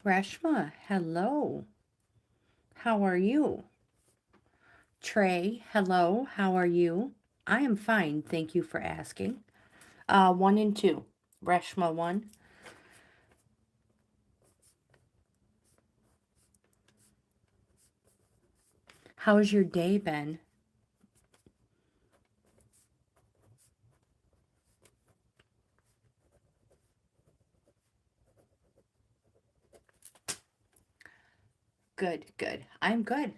Reshma, hello. How are you? Trey, hello. How are you? I am fine. Thank you for asking. One and two. Reshma, one. How's your day been? Good, good. I'm good.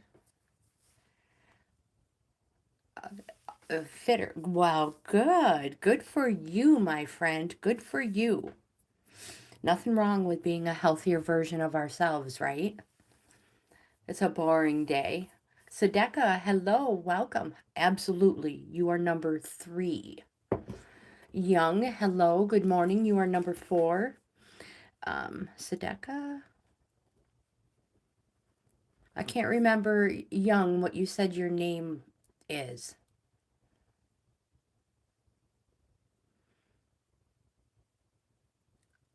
Fitter. Wow, good. Good for you, my friend. Good for you. Nothing wrong with being a healthier version of ourselves, right? It's a boring day. Sadeka, hello, welcome. Absolutely. You are number three. Young, hello, good morning. You are number four. Sadeka? I can't remember, Young, what you said your name is.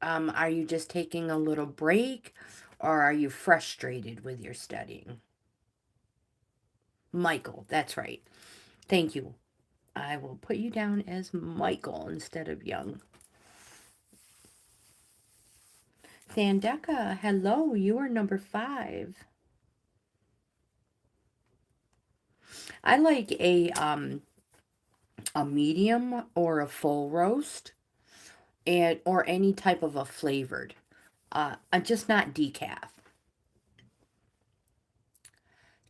Are you just taking a little break or are you frustrated with your studying? Michael, that's right. Thank you. I will put you down as Michael instead of Young. Thandeka, hello, you are number five. I like a medium or a full roast, and or any type of a flavored. I'm just not decaf.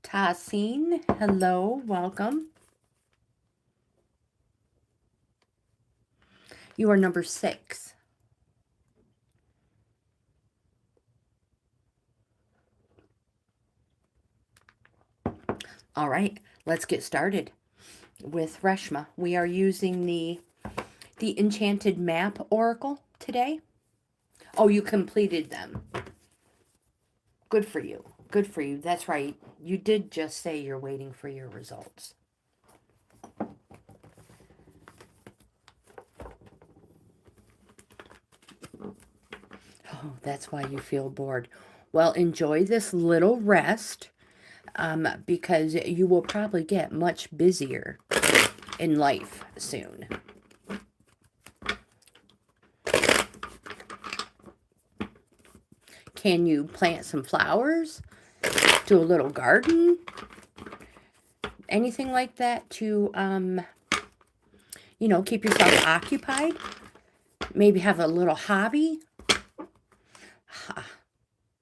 Tassine, hello, welcome. You are number six. All right, let's get started with Reshma. We are using the Enchanted Map Oracle today. Oh, you completed them. Good for you. Good for you. That's right. You did just say you're waiting for your results. Oh, that's why you feel bored. Well, enjoy this little rest because you will probably get much busier in life soon. Can you plant some flowers? Do a little garden? Anything like that to, keep yourself occupied? Maybe have a little hobby?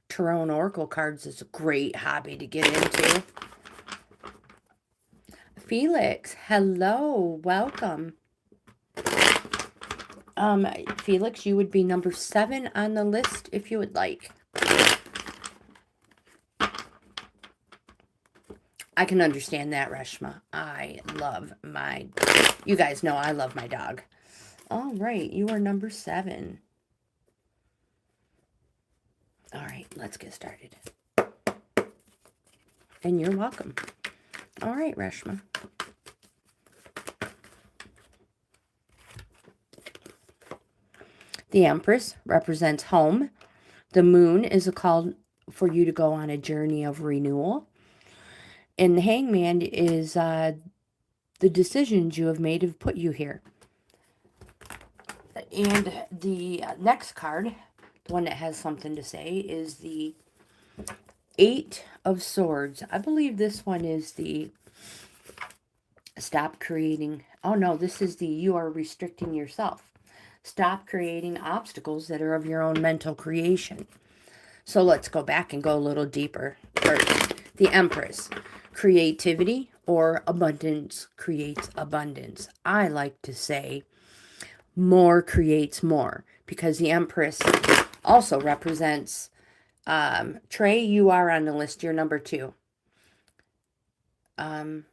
Tarot Oracle cards is a great hobby to get into. Felix, hello, welcome. Felix, you would be number 7 on the list if you would like. I can understand that, Reshma. You guys know I love my dog. All right, you are number 7. All right, let's get started. And you're welcome. All right, Reshma. The Empress represents home. The moon is a call for you to go on a journey of renewal. And the Hangman is the decisions you have made have put you here. And the next card, the one that has something to say, is the 8 of Swords. I believe this one is the stop creating. Oh no, this is the you are restricting yourself. Stop creating obstacles that are of your own mental creation. So let's go back and go a little deeper. First, the Empress. Creativity or abundance creates abundance. I like to say more creates more because the Empress also represents Trey, you are on the list. You're number 2. Oh,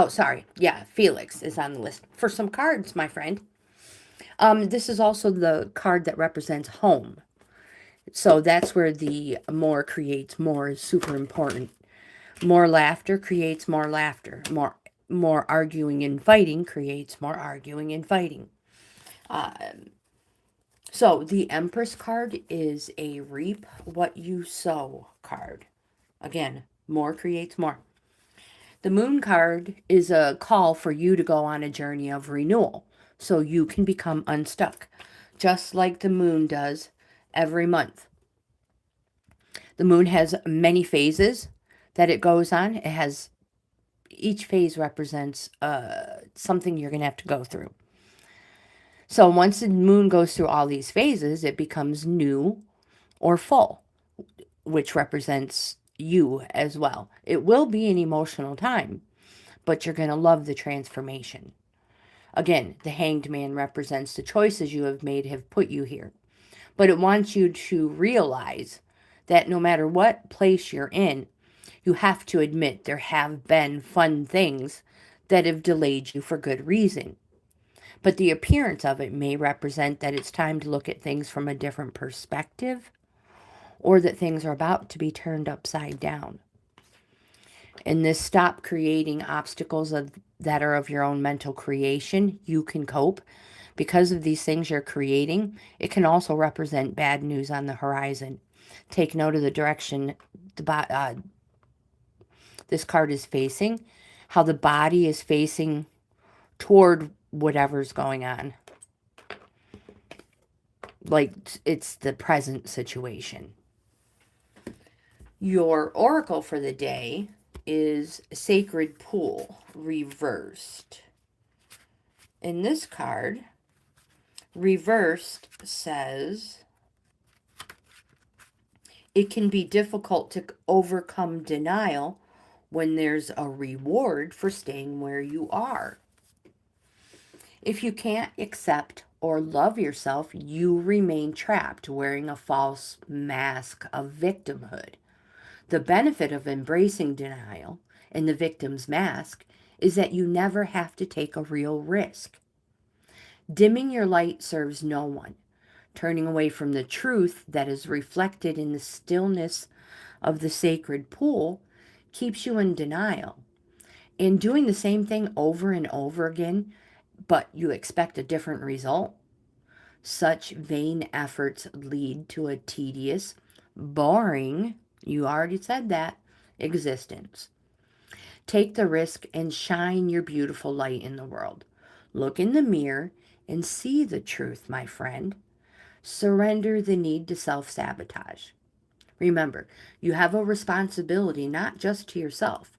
sorry. Yeah, Felix is on the list for some cards, my friend. This is also the card that represents home. So that's where the more creates more is super important. More laughter creates more laughter. More arguing and fighting creates more arguing and fighting. So the Empress card is a reap what you sow card. Again, more creates more. The Moon card is a call for you to go on a journey of renewal so you can become unstuck, just like the moon does every month. The moon has many phases that it goes on. It has, each phase represents something you're going to have to go through. So once the moon goes through all these phases, it becomes new or full, which represents you as well. It will be an emotional time, but you're going to love the transformation. Again, the Hanged Man represents the choices you have made have put you here. But it wants you to realize that no matter what place you're in, you have to admit there have been fun things that have delayed you for good reason. But the appearance of it may represent that it's time to look at things from a different perspective, or that things are about to be turned upside down. In this stop creating obstacles that are of your own mental creation, you can cope. Because of these things you're creating, it can also represent bad news on the horizon. Take note of the direction this card is facing, how the body is facing toward whatever's going on. Like it's the present situation. Your oracle for the day is Sacred Pool reversed. In this card, reversed says it can be difficult to overcome denial when there's a reward for staying where you are. If you can't accept or love yourself, you remain trapped wearing a false mask of victimhood. The benefit of embracing denial and the victim's mask is that you never have to take a real risk. Dimming your light serves no one. Turning away from the truth that is reflected in the stillness of the sacred pool keeps you in denial. And doing the same thing over and over again, but you expect a different result, such vain efforts lead to a tedious, boring, you already said that, existence. Take the risk and shine your beautiful light in the world. Look in the mirror and see the truth, my friend. Surrender the need to self-sabotage. Remember, you have a responsibility not just to yourself,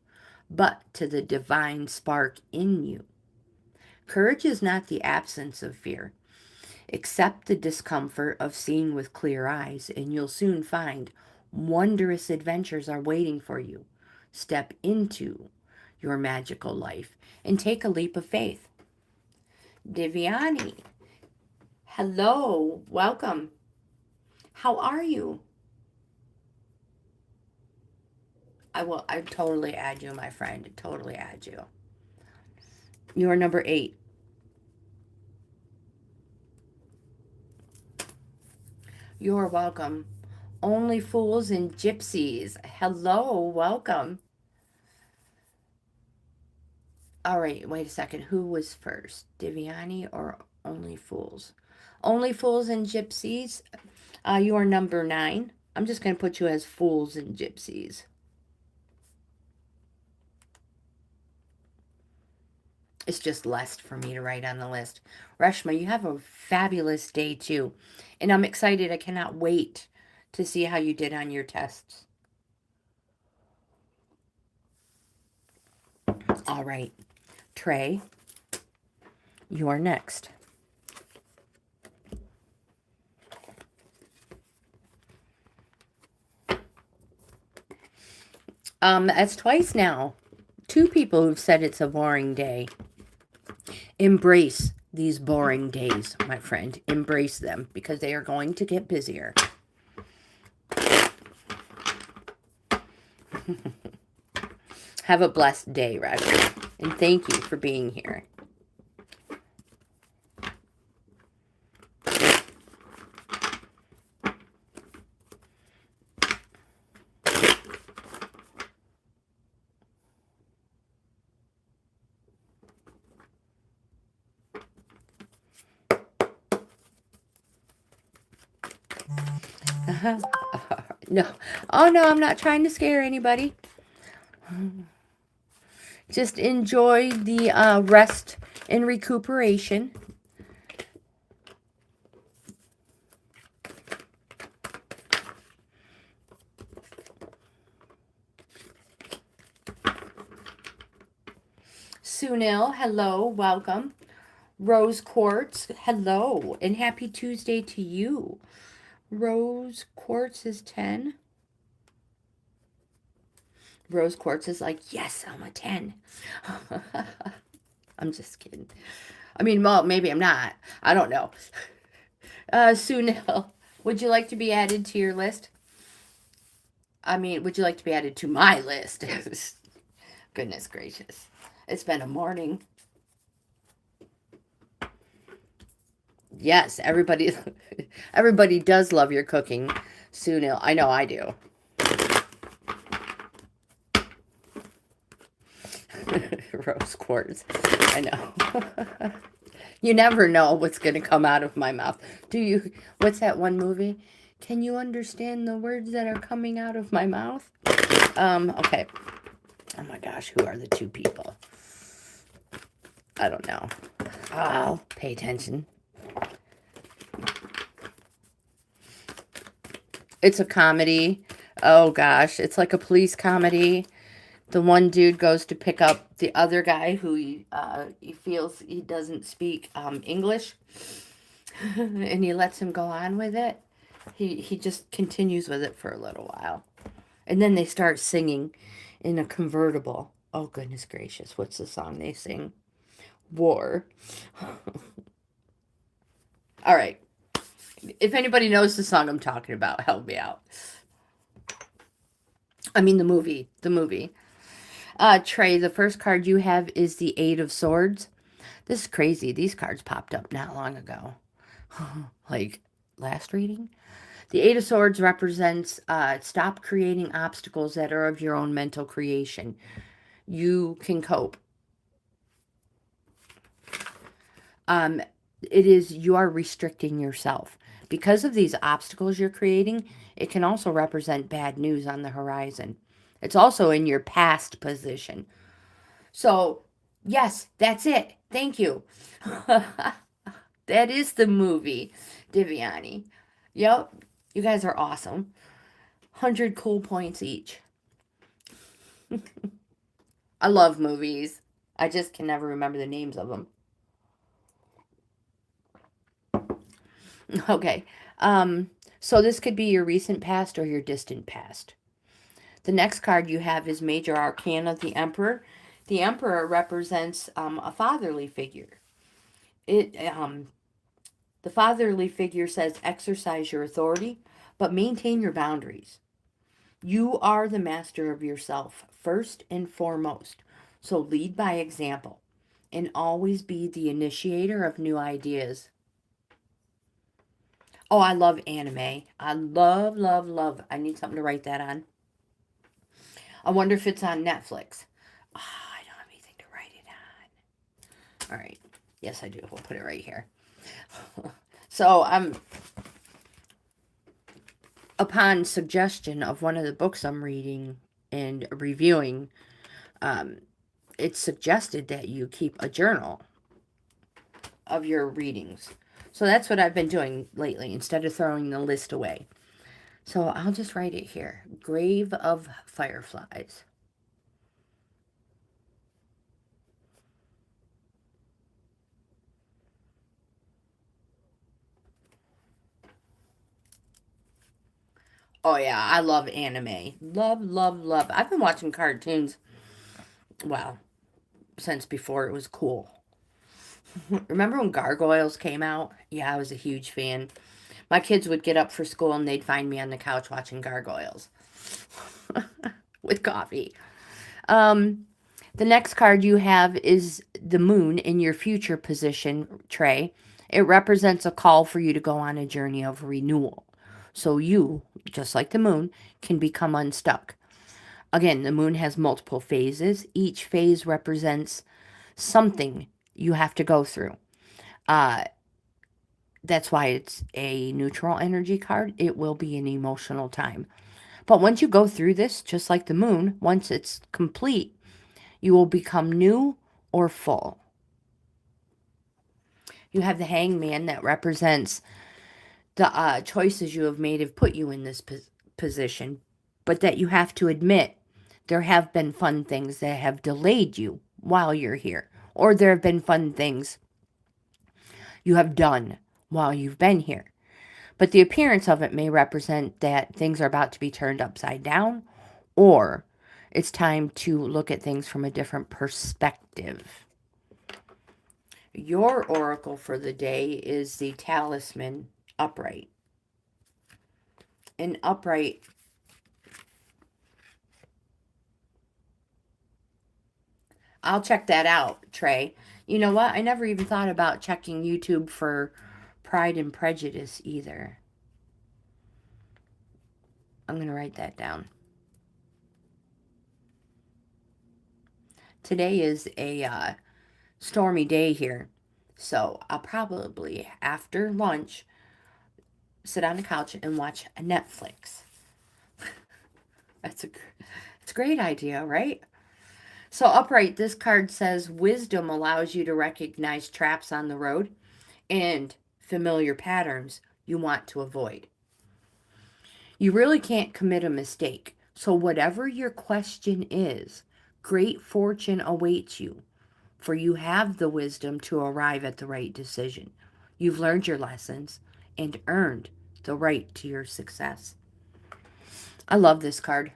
but to the divine spark in you. Courage is not the absence of fear. Accept the discomfort of seeing with clear eyes, and you'll soon find wondrous adventures are waiting for you. Step into your magical life and take a leap of faith. Divyani, hello, welcome. How are you? I totally add you, my friend. Totally add you. You are number 8. You're welcome. Only Fools and Gypsies. Hello, welcome. All right, wait a second. Who was first? Divyani or Only Fools? Only Fools and Gypsies. You are number 9. I'm just going to put you as Fools and Gypsies. It's just less for me to write on the list. Reshma, you have a fabulous day too. And I'm excited. I cannot wait to see how you did on your tests. All right. Trey, you are next. That's twice now. 2 people who've said it's a boring day. Embrace these boring days, my friend. Embrace them because they are going to get busier. Have a blessed day, Roger. And thank you for being here. No. Oh, no, I'm not trying to scare anybody. Just enjoy the rest and recuperation. Sunil, hello, welcome. Rose Quartz, hello, and happy Tuesday to you. Rose Quartz is 10. Rose Quartz is like, yes, I'm a 10. I'm just kidding. I mean, well, maybe I'm not. I don't know. Sunil, would you like to be added to your list? I mean, would you like to be added to my list? Goodness gracious. It's been a morning. Yes, everybody does love your cooking, Sunil. I know I do. Rose quartz. I know. You never know what's going to come out of my mouth. Do you? What's that one movie? Can you understand the words that are coming out of my mouth? Okay. Oh my gosh, who are the two people? I don't know. Oh, pay attention. It's a comedy. Oh gosh, it's like a police comedy. The one dude goes to pick up the other guy who he feels he doesn't speak English, and he lets him go on with it. He just continues with it for a little while, and then they start singing in a convertible. Oh goodness gracious, what's the song they sing? War. All right. If anybody knows the song I'm talking about, help me out. I mean the movie. The movie. Trey, the first card you have is the Eight of Swords. This is crazy. These cards popped up not long ago. Like last reading. The Eight of Swords represents stop creating obstacles that are of your own mental creation. You can cope. It is you are restricting yourself. Because of these obstacles you're creating, it can also represent bad news on the horizon. It's also in your past position. So, yes, that's it. Thank you. That is the movie, Divyani. Yep, you guys are awesome. 100 cool points each. I love movies. I just can never remember the names of them. Okay. So this could be your recent past or your distant past. The next card you have is Major Arcana, the Emperor. The Emperor represents a fatherly figure. The fatherly figure says exercise your authority, but maintain your boundaries. You are the master of yourself, first and foremost. So lead by example and always be the initiator of new ideas. Oh, I love anime. I love, love, love. I need something to write that on. I wonder if it's on Netflix. Oh, I don't have anything to write it on. All right. Yes, I do. We'll put it right here. So, upon suggestion of one of the books I'm reading and reviewing, it's suggested that you keep a journal of your readings. So that's what I've been doing lately instead of throwing the list away. So I'll just write it here. Grave of Fireflies. Oh yeah, I love anime. Love, love, love. I've been watching cartoons, well, since before it was cool. Remember when Gargoyles came out? Yeah, I was a huge fan. My kids would get up for school and they'd find me on the couch watching Gargoyles. With coffee. The next card you have is the Moon in your future position, Trey. It represents a call for you to go on a journey of renewal. So you, just like the Moon, can become unstuck. Again, the Moon has multiple phases. Each phase represents something you have to go through. That's why it's a neutral energy card. It will be an emotional time. But once you go through this, just like the moon, once it's complete, you will become new or full. You have the hangman that represents the choices you have made have put you in this position, but that you have to admit there have been fun things that have delayed you while you're here, or there have been fun things you have done while you've been here. But the appearance of it may represent that things are about to be turned upside down, or it's time to look at things from a different perspective. Your oracle for the day is the talisman upright. An upright I'll check that out, Trey. You know what? I never even thought about checking YouTube for Pride and Prejudice either. I'm going to write that down. Today is a stormy day here. So I'll probably, after lunch, sit on the couch and watch Netflix. It's a great idea, right? So upright, this card says wisdom allows you to recognize traps on the road and familiar patterns you want to avoid. You really can't commit a mistake. So whatever your question is, great fortune awaits you, for you have the wisdom to arrive at the right decision. You've learned your lessons and earned the right to your success. I love this card.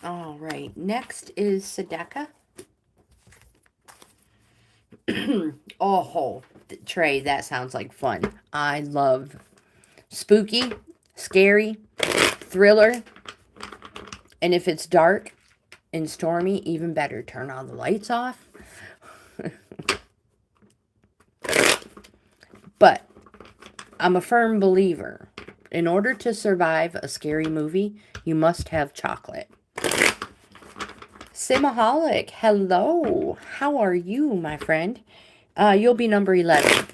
All right, next is Sedeka. Oh, Trey, that sounds like fun. I love spooky, scary, thriller, and if it's dark and stormy, even better. Turn all the lights off. But I'm a firm believer. In order to survive a scary movie, you must have chocolate. Simaholic, hello. How are you, my friend? You'll be number 11.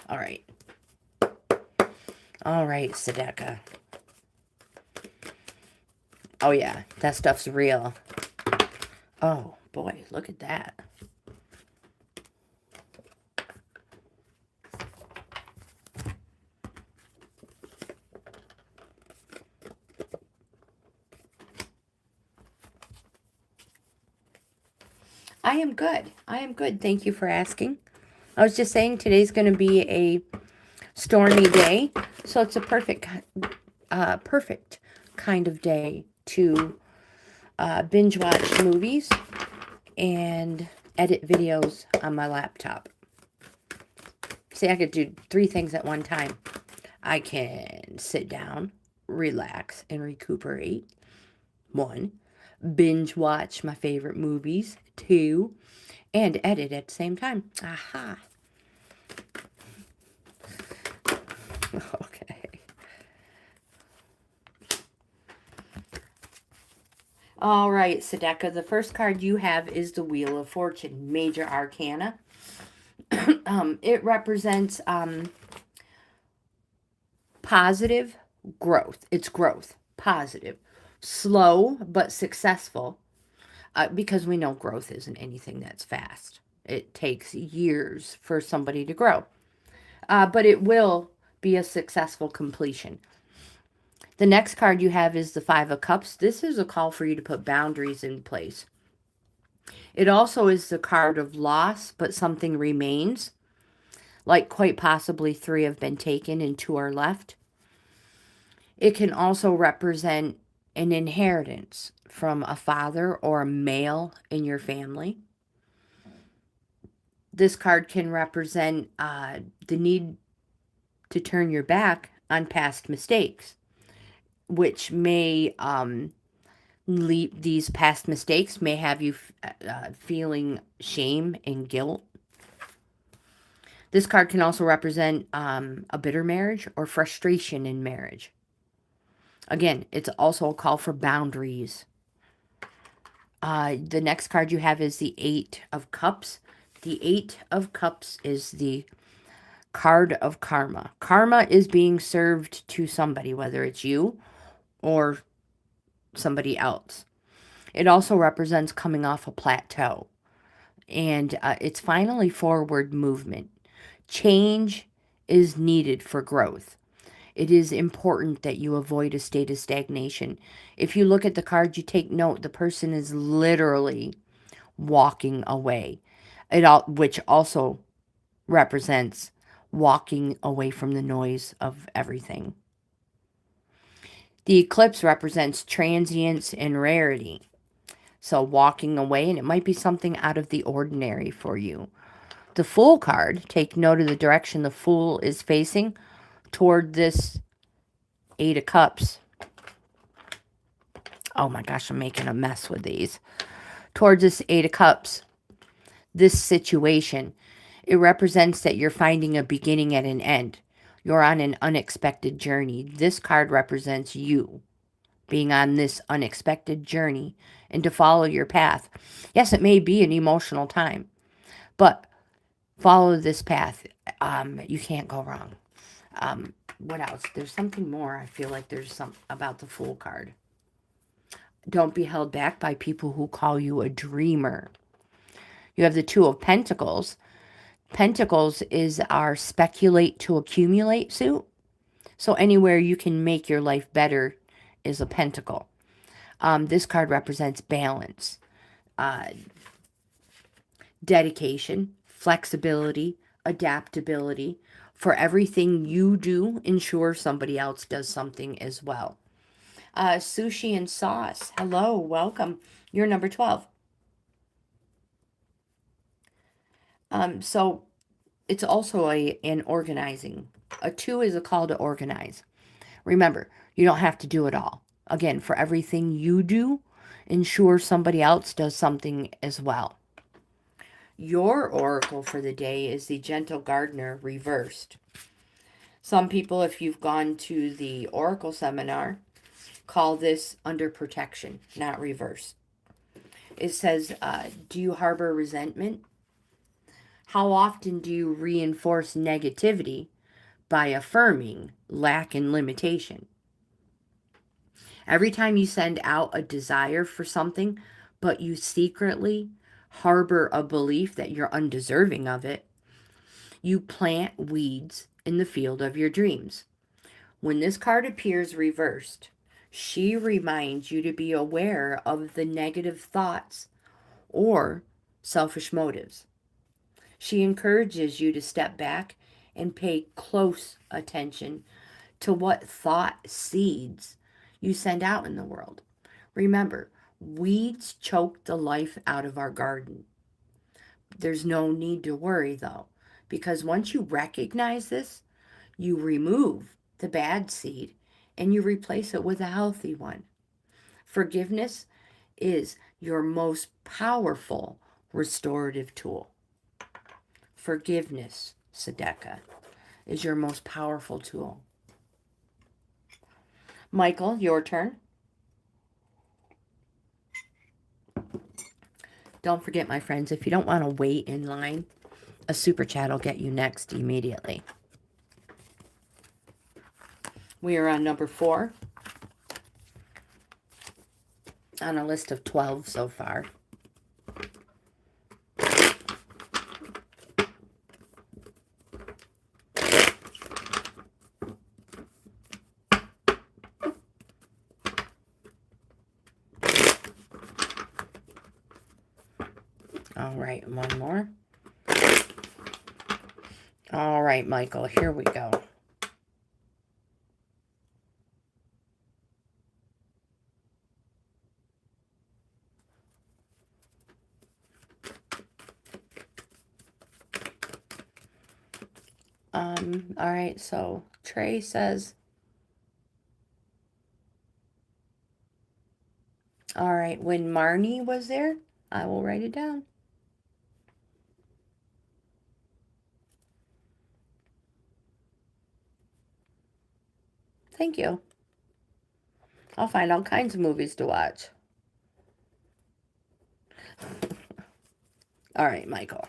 All right. All right, Sedeka. Oh, yeah. That stuff's real. Oh, boy. Look at that. I am good. I am good. Thank you for asking. I was just saying today's going to be a stormy day, so it's a perfect kind of day to binge watch movies and edit videos on my laptop. See, I could do 3 things at one time. I can sit down, relax, and recuperate. 1. Binge watch my favorite movies. 2. And edit at the same time. Aha. Okay. All right, Sedeka. The first card you have is the Wheel of Fortune, Major Arcana. It represents positive growth. It's growth. Positive. Slow, but successful. Because we know growth isn't anything that's fast. It takes years for somebody to grow. But it will be a successful completion. The next card you have is the 5 of Cups. This is a call for you to put boundaries in place. It also is the card of loss, but something remains. Like quite possibly 3 have been taken and 2 are left. It can also represent an inheritance from a father or a male in your family. This card can represent the need to turn your back on past mistakes, which may These past mistakes may have you feeling shame and guilt. This card can also represent a bitter marriage or frustration in marriage. Again, it's also a call for boundaries. The next card you have is the Eight of Cups. The Eight of Cups is the card of karma. Karma is being served to somebody, whether it's you or somebody else. It also represents coming off a plateau. And it's finally forward movement. Change is needed for growth. It is important that you avoid a state of stagnation. If you look at the card, you take note, the person is literally walking away. Which also represents walking away from the noise of everything. The eclipse represents transience and rarity. So walking away, and it might be something out of the ordinary for you. The Fool card, take note of the direction the Fool is facing toward this Eight of Cups. Oh my gosh, I'm making a mess with these. Towards this Eight of Cups, this situation, it represents that you're finding a beginning at an end. You're on an unexpected journey. This card represents you being on this unexpected journey and to follow your path. Yes, it may be an emotional time, but follow this path. You can't go wrong. What else? There's something more. I feel like there's some about the Fool card. Don't be held back by people who call you a dreamer. You have the Two of Pentacles. Pentacles is our speculate to accumulate suit. So anywhere you can make your life better is a pentacle. This card represents balance, dedication, flexibility, adaptability. For everything you do, ensure somebody else does something as well. Sushi and Sauce, hello, welcome. You're number 12. So it's also an organizing. A 2 is a call to organize. Remember, you don't have to do it all. Again, for everything you do, ensure somebody else does something as well. Your oracle for the day is the Gentle Gardener reversed. Some people, if you've gone to the oracle seminar, call this under protection, not reverse. It says, do you harbor resentment? How often do you reinforce negativity by affirming lack and limitation? Every time you send out a desire for something, but you secretly harbor a belief that you're undeserving of it, you plant weeds in the field of your dreams. When this card appears reversed, she reminds you to be aware of the negative thoughts or selfish motives. She encourages you to step back and pay close attention to what thought seeds you send out in the world. Remember, weeds choke the life out of our garden. There's no need to worry though, because once you recognize this, you remove the bad seed and you replace it with a healthy one. Forgiveness is your most powerful restorative tool. Forgiveness, Sedeka, is your most powerful tool. Michael, your turn. Don't forget, my friends, if you don't want to wait in line, a super chat will get you next immediately. We are on number 4 on a list of 12 so far. All right, one more. All right, Michael, here we go. All right, so Trey says, All right, when Marnie was there, I will write it down. Thank you. I'll find all kinds of movies to watch. All right, Michael.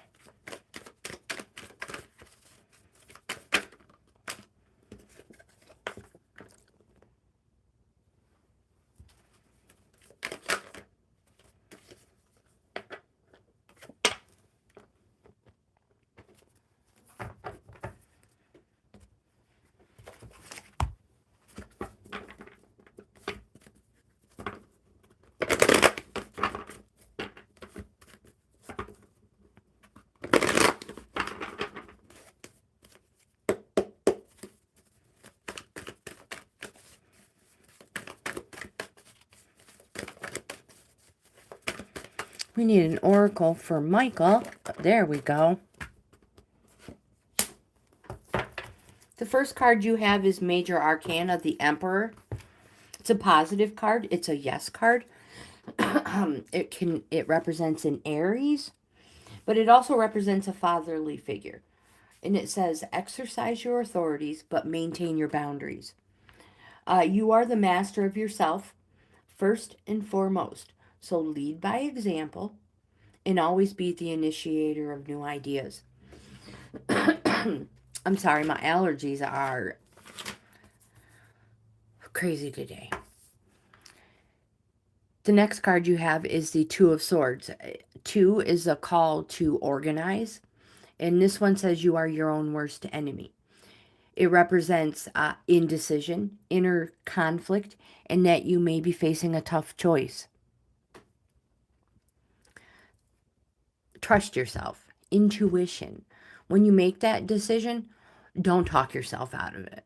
We need an oracle for Michael. There we go. The first card you have is Major Arcana, the Emperor. It's a positive card. It's a yes card. It represents an Aries, but it also represents a fatherly figure. And it says, exercise your authorities, but maintain your boundaries. You are the master of yourself, first and foremost. So lead by example and always be the initiator of new ideas. I'm sorry, my allergies are crazy today. The next card you have is the Two of Swords. Two is a call to organize. And this one says you are your own worst enemy. It represents indecision, inner conflict, and that you may be facing a tough choice. Trust yourself. Intuition. When you make that decision, don't talk yourself out of it.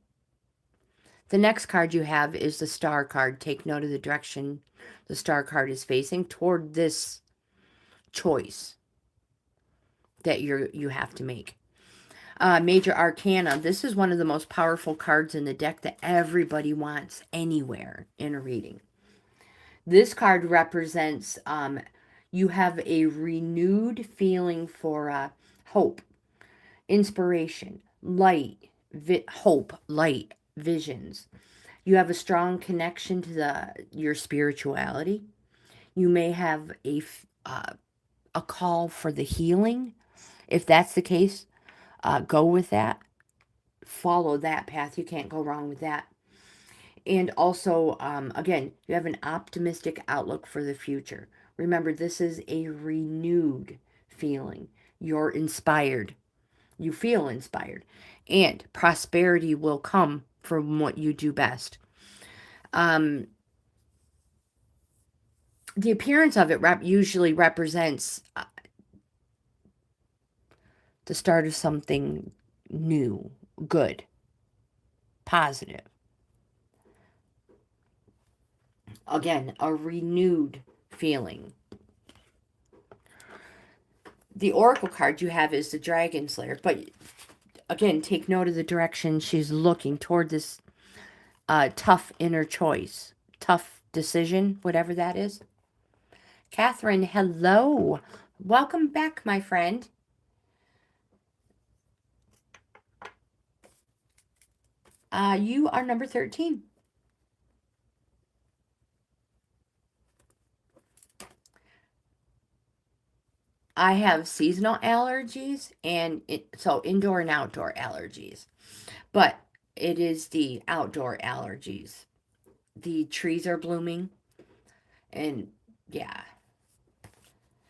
The next card you have is the Star card. Take note of the direction the Star card is facing toward this choice that you have to make. Major Arcana. This is one of the most powerful cards in the deck that everybody wants anywhere in a reading. This card represents you have a renewed feeling for hope, inspiration, light, hope, light, visions. You have a strong connection to your spirituality. You may have a call for the healing. If that's the case, go with that. Follow that path. You can't go wrong with that. And also, again, you have an optimistic outlook for the future. Remember, this is a renewed feeling. You're inspired. You feel inspired. And prosperity will come from what you do best. The appearance of it usually represents the start of something new, good, positive. Again, a renewed feeling. The oracle card you have is the Dragon Slayer. But again, take note of the direction she's looking toward, this tough inner choice, tough decision, whatever that is. Catherine, hello. Welcome back, my friend. You are number 13. I have seasonal allergies and so indoor and outdoor allergies. But it is the outdoor allergies. The trees are blooming and yeah.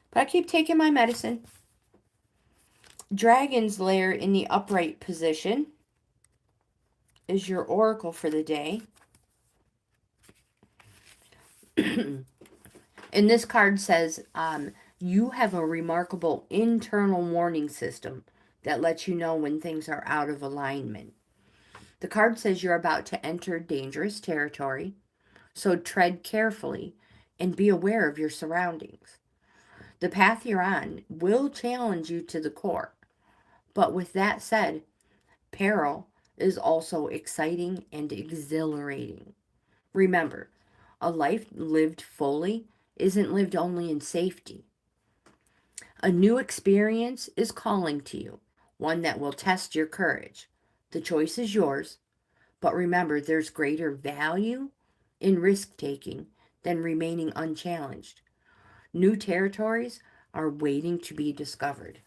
But I keep taking my medicine. Dragon's Lair in the upright position is your oracle for the day. And this card says, you have a remarkable internal warning system that lets you know when things are out of alignment. The card says you're about to enter dangerous territory, so tread carefully and be aware of your surroundings. The path you're on will challenge you to the core. But with that said, peril is also exciting and exhilarating. Remember, a life lived fully isn't lived only in safety. A new experience is calling to you, one that will test your courage. The choice is yours, but remember there's greater value in risk taking than remaining unchallenged. New territories are waiting to be discovered.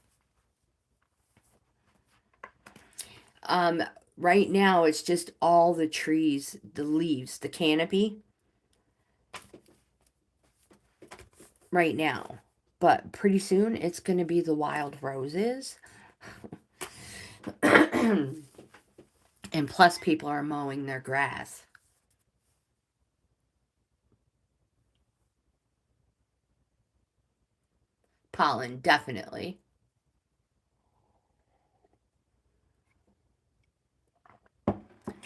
Right now, it's just all the trees, the leaves, the canopy. Right now. But pretty soon, it's going to be the wild roses. And plus, people are mowing their grass. Pollen, definitely.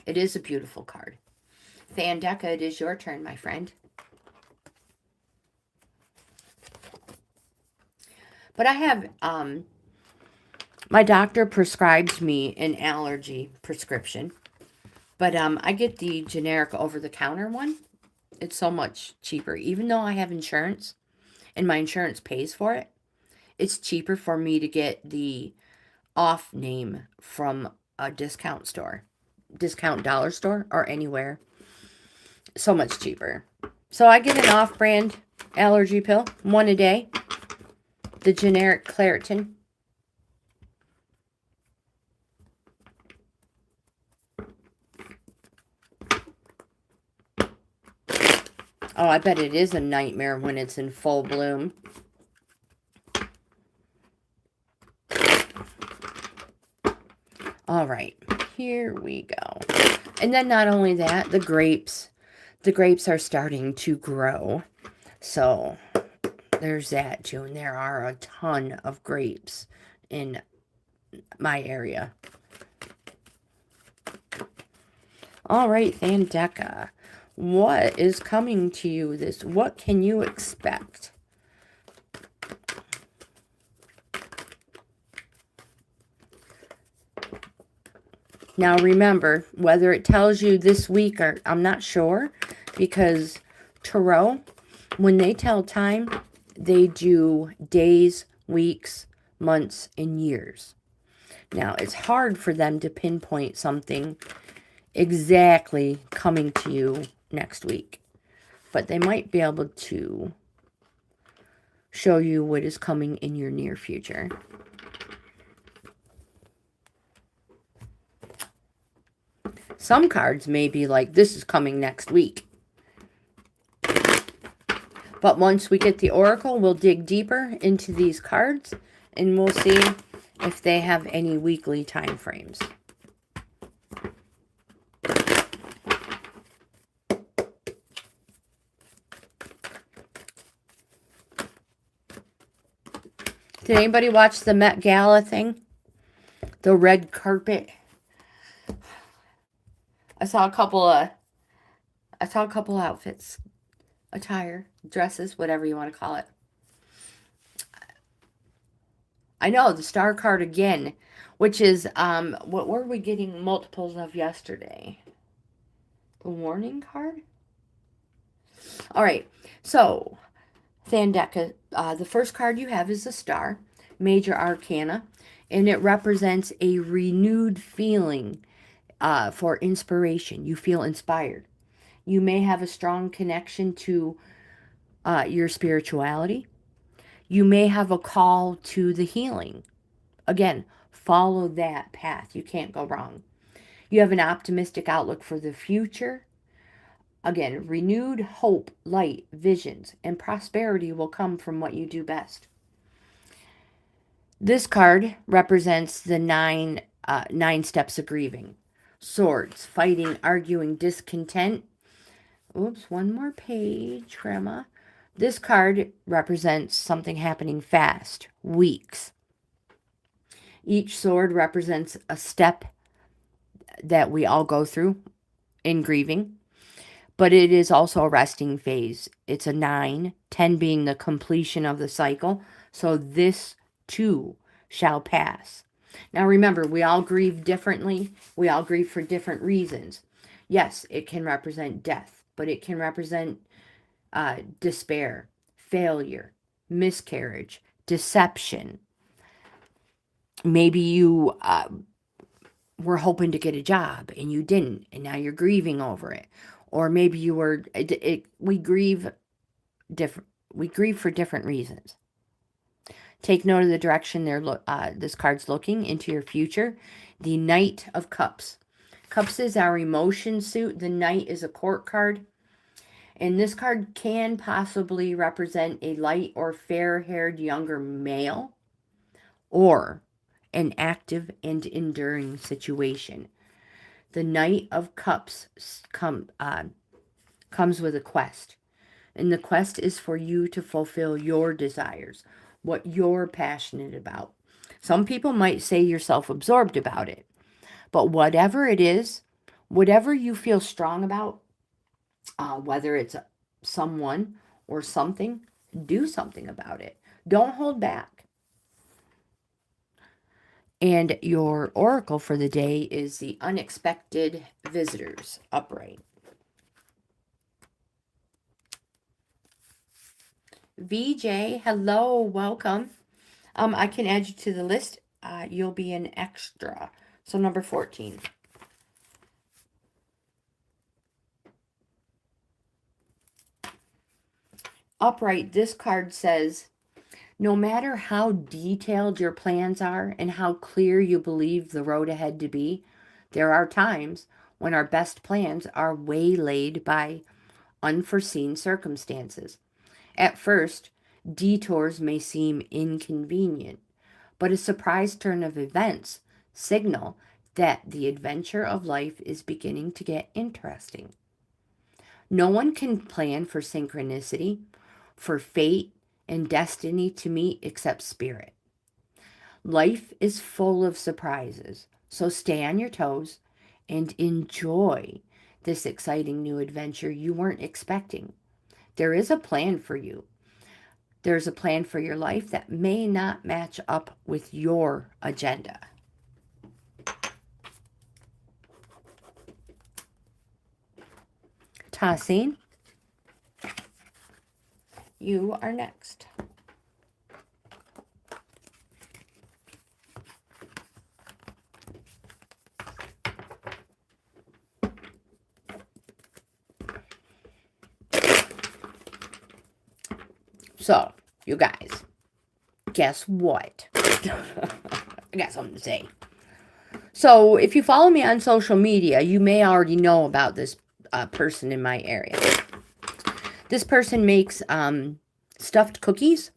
It is a beautiful card. Fandeka, it is your turn, my friend. But I have, my doctor prescribes me an allergy prescription. But I get the generic over-the-counter one. It's so much cheaper. Even though I have insurance and my insurance pays for it, it's cheaper for me to get the off name from a discount store. Discount dollar store or anywhere. So much cheaper. So I get an off-brand allergy pill, one a day. The generic Claritin. Oh, I bet it is a nightmare when it's in full bloom. All right, here we go. And then not only that, the grapes are starting to grow. So there's that too. And there are a ton of grapes in my area. All right, Fandeka. What is coming to you what can you expect? Now remember, whether it tells you this week or I'm not sure, because Tarot, when they tell time, they do days, weeks, months, and years. Now, it's hard for them to pinpoint something exactly coming to you next week. But they might be able to show you what is coming in your near future. Some cards may be like, this is coming next week. But once we get the oracle, we'll dig deeper into these cards and we'll see if they have any weekly time frames. Did anybody watch the Met Gala thing? The red carpet. I saw a couple outfits, attire, dresses, whatever you want to call it. I know, the star card again, which is, what were we getting multiples of yesterday? The warning card? All right, so, Fandeka, the first card you have is the star, major arcana, and it represents a renewed feeling for inspiration. You feel inspired. You may have a strong connection to your spirituality. You may have a call to the healing. Again, follow that path. You can't go wrong. You have an optimistic outlook for the future. Again, renewed hope, light, visions, and prosperity will come from what you do best. This card represents the nine steps of grieving. Swords, fighting, arguing, discontent. Oops, one more page, Grandma. This card represents something happening fast, weeks. Each sword represents a step that we all go through in grieving. But it is also a resting phase. It's a 9, 10 being the completion of the cycle. So this too shall pass. Now remember, we all grieve differently. We all grieve for different reasons. Yes, it can represent death, but it can represent despair, failure, miscarriage, deception. Maybe you were hoping to get a job and you didn't, and now you're grieving over it. Or maybe you were, we grieve for different reasons. Take note of the direction this card's looking into your future. The Knight of Cups. Cups is our emotion suit. The Knight is a court card. And this card can possibly represent a light or fair-haired younger male, or an active and enduring situation. The Knight of Cups comes with a quest. And the quest is for you to fulfill your desires, what you're passionate about. Some people might say you're self-absorbed about it. But whatever it is, whatever you feel strong about, whether it's someone or something, do something about it. Don't hold back. And your oracle for the day is the Unexpected Visitors upright. VJ, hello, welcome. I can add you to the list. You'll be an extra. So number 14. Upright, this card says, no matter how detailed your plans are and how clear you believe the road ahead to be, there are times when our best plans are waylaid by unforeseen circumstances. At first, detours may seem inconvenient, but a surprise turn of events signal that the adventure of life is beginning to get interesting. No one can plan for synchronicity, for fate and destiny to meet except spirit. Life is full of surprises, so stay on your toes and enjoy this exciting new adventure you weren't expecting. There is a plan for you. There's a plan for your life that may not match up with your agenda. Tahsin, you are next. So, you guys, guess what? I got something to say. So, if you follow me on social media, you may already know about this person in my area. This person makes stuffed cookies,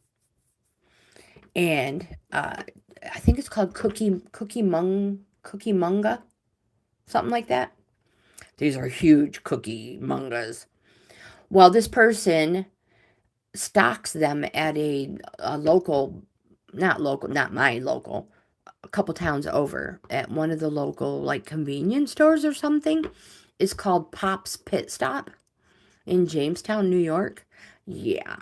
and I think it's called cookie munga, something like that. These are huge cookie mungas. Well, this person stocks them at a local, not my local, a couple towns over, at one of the local like convenience stores or something. It's called Pop's Pit Stop in Jamestown, New York. Yeah,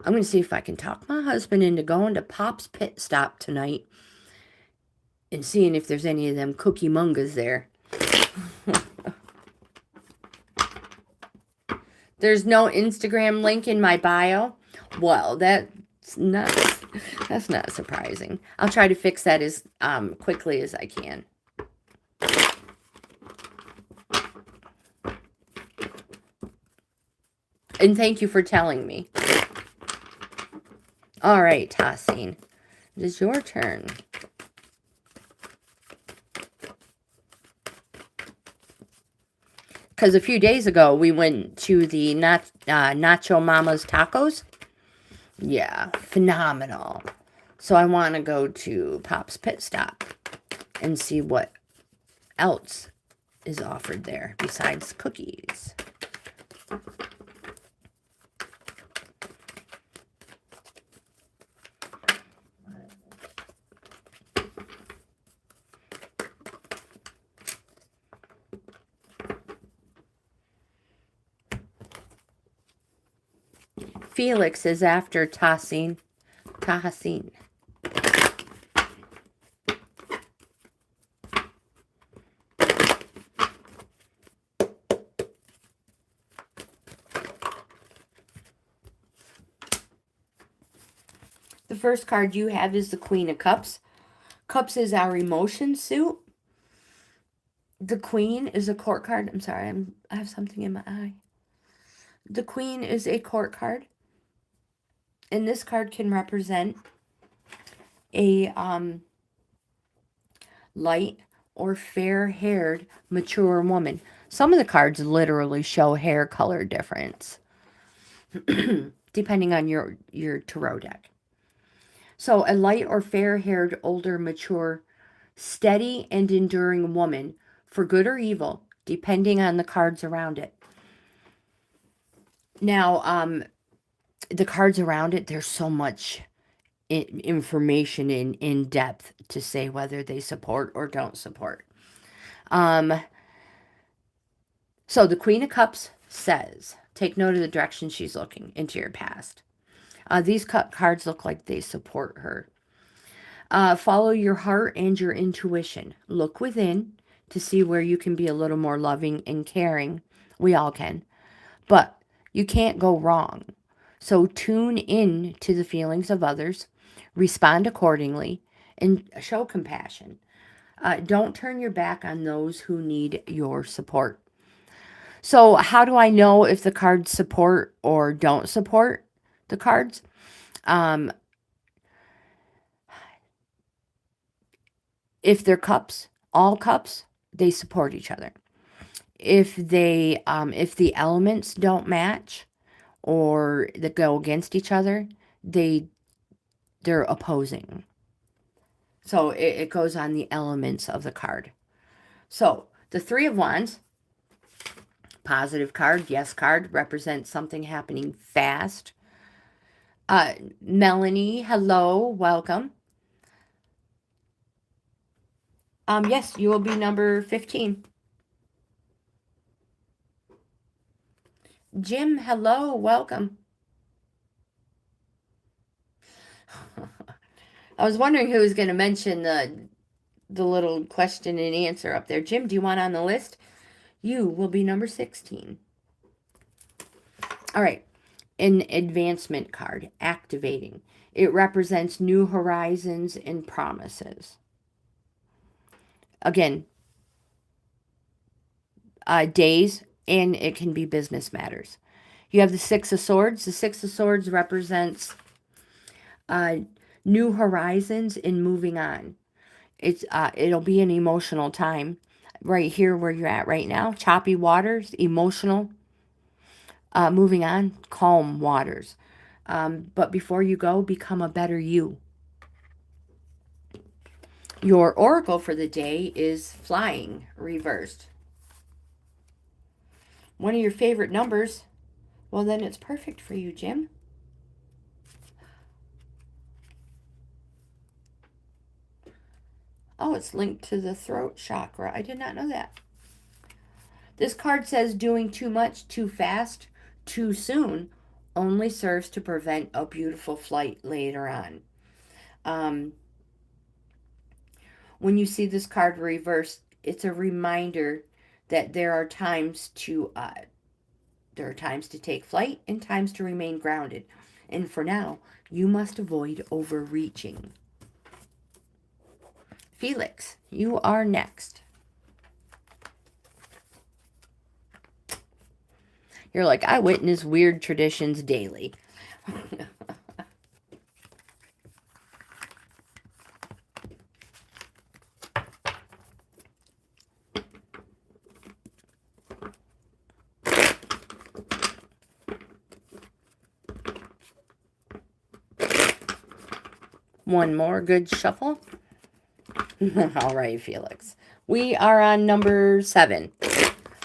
I'm going to see if I can talk my husband into going to Pop's Pit Stop tonight and seeing if there's any of them cookie mungas there. There's no Instagram link in my bio. Well, that's not surprising. I'll try to fix that as quickly as I can. And thank you for telling me. All right, Tahsin, it is your turn. Because a few days ago, we went to the Nacho Mama's Tacos. Yeah, phenomenal. So I want to go to Pop's Pit Stop and see what else is offered there besides cookies. Felix is after Tahsin. The first card you have is the Queen of Cups. Cups is our emotion suit. The Queen is a court card. I'm sorry, I have something in my eye. The Queen is a court card. And this card can represent a light or fair-haired mature woman. Some of the cards literally show hair color difference depending on your tarot deck. So a light or fair-haired, older, mature, steady and enduring woman, for good or evil, depending on the cards around it. Now, the cards around it, there's so much information in depth to say whether they support or don't support. So the Queen of Cups says, take note of the direction she's looking into your past. These cards look like they support her. Follow your heart and your intuition. Look within to see where you can be a little more loving and caring. We all can. But you can't go wrong. So tune in to the feelings of others, respond accordingly, and show compassion. Don't turn your back on those who need your support. So how do I know if the cards support or don't support the cards? If they're cups, all cups, they support each other. If the elements don't match or that go against each other, they're opposing. So it goes on the elements of the card. So the Three of Wands, positive card, yes card, represents something happening fast. Melanie, hello, welcome. Yes, you will be number 15. Jim, hello, welcome. I was wondering who was going to mention the little question and answer up there. Jim, do you want on the list? You will be number 16. All right. An advancement card, activating. It represents new horizons and promises. Again, days, and it can be business matters. You have the Six of Swords. The Six of Swords represents new horizons and moving on. It'll be an emotional time right here where you're at right now. Choppy waters, emotional. Moving on, calm waters. But before you go, become a better you. Your oracle for the day is flying, reversed. One of your favorite numbers. Well, then it's perfect for you, Jim. Oh, it's linked to the throat chakra. I did not know that. This card says doing too much, too fast, too soon only serves to prevent a beautiful flight later on. When you see this card reversed, it's a reminder that there are times to take flight and times to remain grounded. And for now, you must avoid overreaching. Felix, you are next. You're like, I witness weird traditions daily. One more good shuffle. All right, Felix. We are on number 7.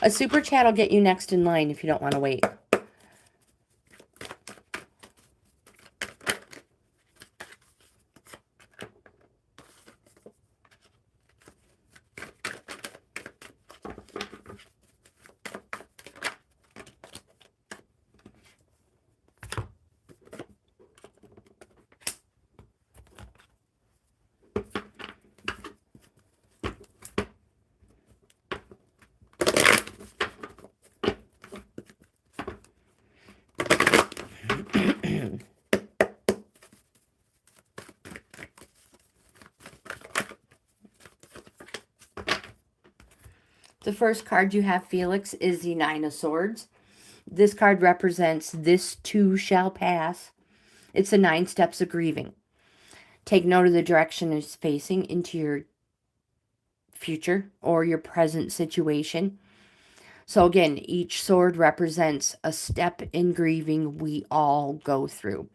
A super chat will get you next in line if you don't want to wait. The first card you have, Felix, is the Nine of Swords. This card represents this too shall pass. It's the 9 steps of grieving. Take note of the direction it's facing into your future or your present situation. So again, each sword represents a step in grieving we all go through.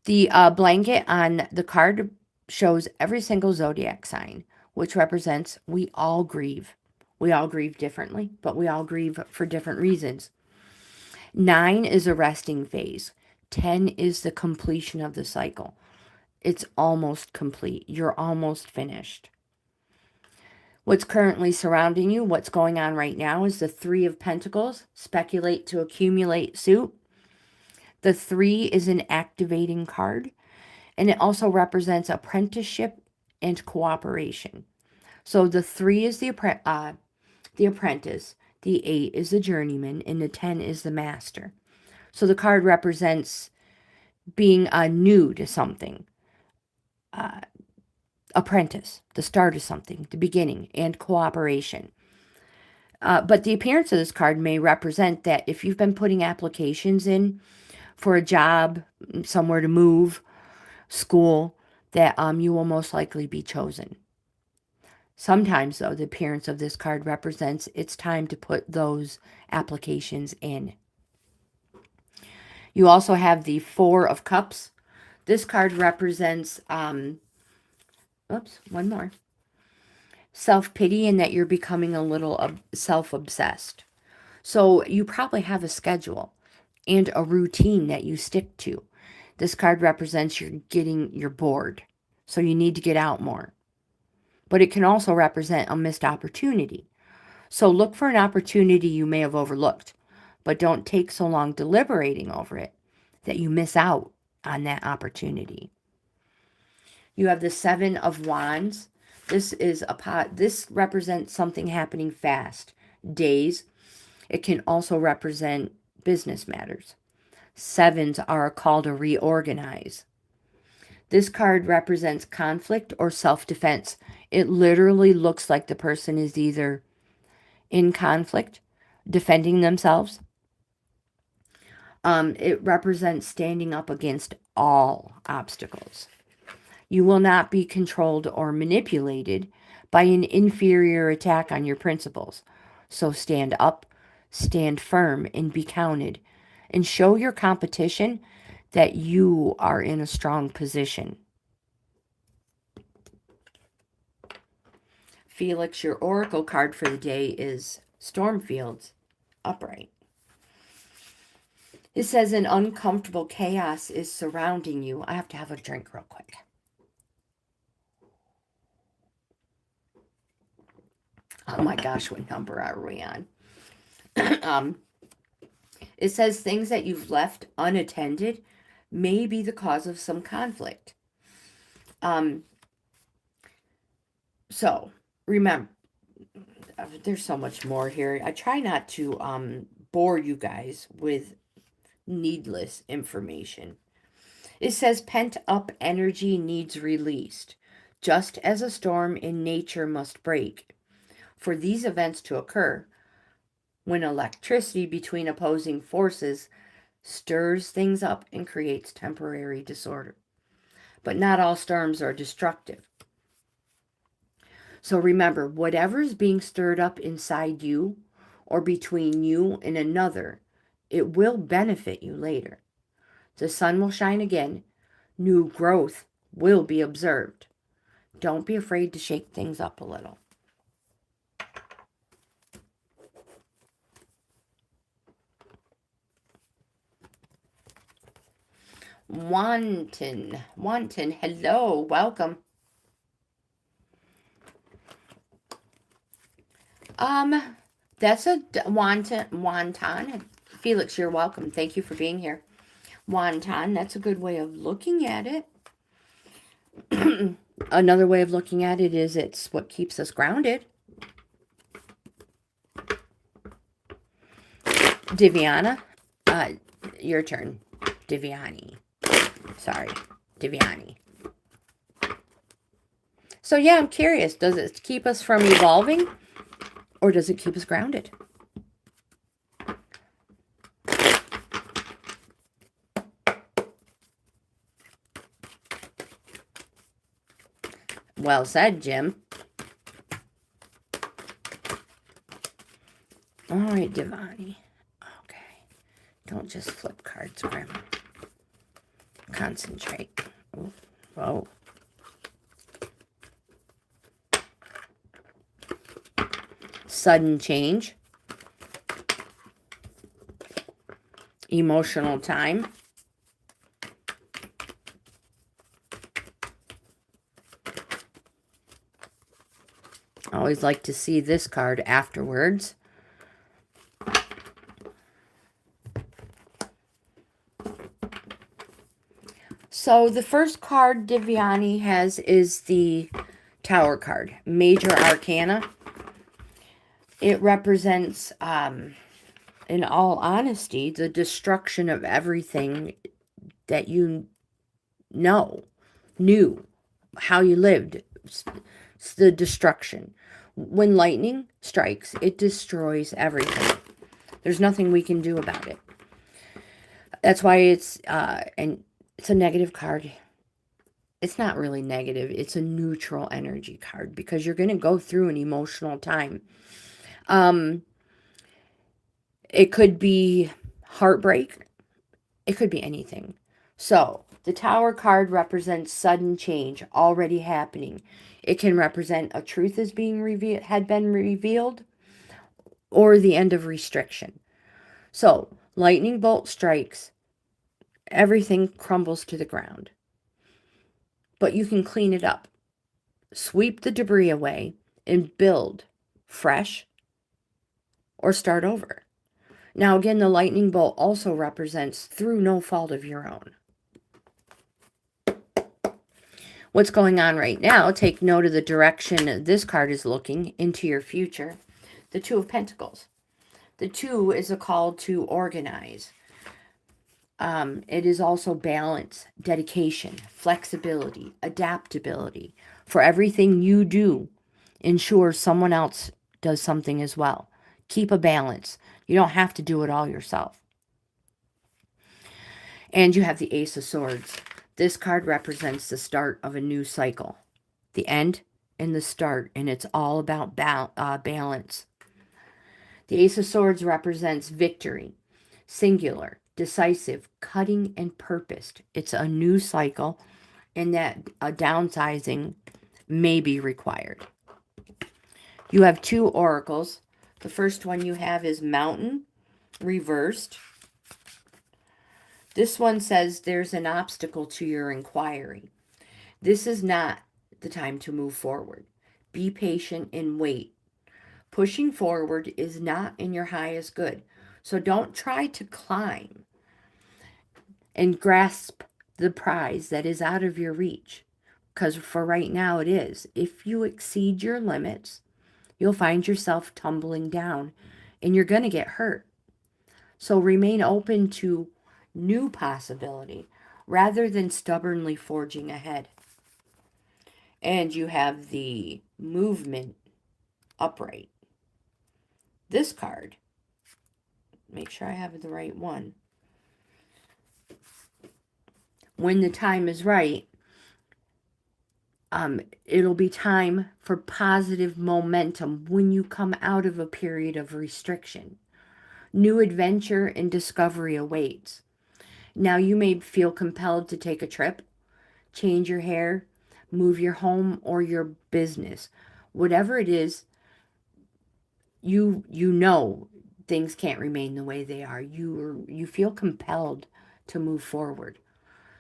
The blanket on the card shows every single zodiac sign, which represents we all grieve. We all grieve differently, but we all grieve for different reasons. 9 is a resting phase. 10 is the completion of the cycle. It's almost complete. You're almost finished. What's currently surrounding you, what's going on right now, is the 3 of Pentacles. Speculate to accumulate suit. The 3 is an activating card, and it also represents apprenticeship and cooperation. So the 3 is the apprentice, the 8 is the journeyman, and the 10 is the master. So the card represents being new to something. Apprentice, the start of something, the beginning, and cooperation. But the appearance of this card may represent that if you've been putting applications in for a job, somewhere to move, school, that you will most likely be chosen. Sometimes, though, the appearance of this card represents it's time to put those applications in. You also have the 4 of Cups. This card represents, one more. Self-pity, and that you're becoming a little self-obsessed. So you probably have a schedule and a routine that you stick to. This card represents you're bored. So you need to get out more. But it can also represent a missed opportunity. So look for an opportunity you may have overlooked, but don't take so long deliberating over it that you miss out on that opportunity. You have the 7 of Wands. This represents something happening fast, days. It can also represent business matters. 7s are a call to reorganize. This card represents conflict or self-defense. It literally looks like the person is either in conflict, defending themselves. It represents standing up against all obstacles. You will not be controlled or manipulated by an inferior attack on your principles. So stand up, stand firm, and be counted. And show your competition that you are in a strong position. Felix, your oracle card for the day is Stormfields, upright. It says an uncomfortable chaos is surrounding you. I have to have a drink real quick. Oh my gosh, what number are we on? It says things that you've left unattended may be the cause of some conflict. So remember, there's so much more here. I try not to bore you guys with needless information. It says pent up energy needs released, just as a storm in nature must break. For these events to occur, when electricity between opposing forces stirs things up and creates temporary disorder. But not all storms are destructive. So remember, whatever is being stirred up inside you or between you and another, it will benefit you later. The sun will shine again. New growth will be observed. Don't be afraid to shake things up a little. Wanton, hello, welcome. That's a wonton. Felix, you're welcome. Thank you for being here. Wonton, that's a good way of looking at it. Another way of looking at it is it's what keeps us grounded. Diviana, your turn. Diviani. Sorry, Diviani. So yeah, I'm curious. Does it keep us from evolving? Or does it keep us grounded? Well said, Jim. All right, Devani. Okay. Don't just flip cards, Grandma. Concentrate. Ooh. Whoa. Sudden change. Emotional time. I always like to see this card afterwards. So the first card Divyani has is the Tower card, Major Arcana. It represents, in all honesty, the destruction of everything that you knew, how you lived. It's the destruction. When lightning strikes, it destroys everything. There's nothing we can do about it. That's why it's it's a negative card. It's not really negative. It's a neutral energy card because you're going to go through an emotional time. It could be heartbreak. It could be anything. So the Tower card represents sudden change already happening. It can represent a truth is being had been revealed, or the end of restriction. So lightning bolt strikes, everything crumbles to the ground. But you can clean it up, sweep the debris away, and build fresh or start over. Now again, the lightning bolt also represents through no fault of your own. What's going on right now, take note of the direction this card is looking into your future. The Two of Pentacles. The Two is a call to organize. It is also balance, dedication, flexibility, adaptability. For everything you do, ensure someone else does something as well. Keep a balance. You don't have to do it all yourself. And you have the Ace of Swords. This card represents the start of a new cycle. The end and the start, and it's all about balance. The Ace of Swords represents victory, singular, decisive, cutting, and purposed. It's a new cycle, and that a downsizing may be required. You have two oracles. The first one you have is Mountain, reversed. This one says there's an obstacle to your inquiry. This is not the time to move forward. Be patient and wait. Pushing forward is not in your highest good. So don't try to climb and grasp the prize that is out of your reach. Because for right now it is. If you exceed your limits, you'll find yourself tumbling down and you're going to get hurt. So remain open to new possibility rather than stubbornly forging ahead. And you have the movement upright. This card, make sure I have the right one. When the time is right, it'll be time for positive momentum when you come out of a period of restriction. New adventure and discovery awaits. Now you may feel compelled to take a trip, change your hair, move your home or your business. Whatever it is, you know things can't remain the way they are. You feel compelled to move forward.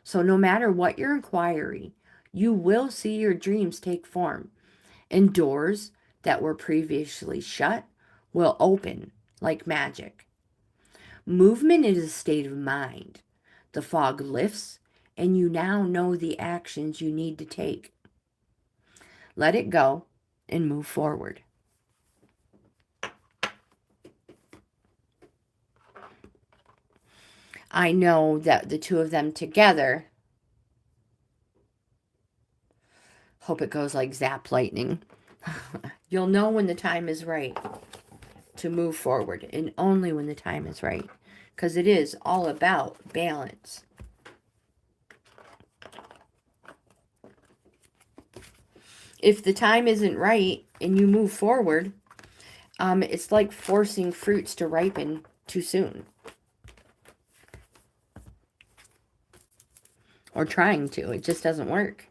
So no matter what your inquiry, you will see your dreams take form. And doors that were previously shut will open like magic. Movement is a state of mind. The fog lifts, and you now know the actions you need to take. Let it go and move forward. I know that the two of them together, hope it goes like zap lightning. You'll know when the time is right to move forward, and only when the time is right, because it is all about balance. If the time isn't right and you move forward, it's like forcing fruits to ripen too soon. Or trying to. It just doesn't work.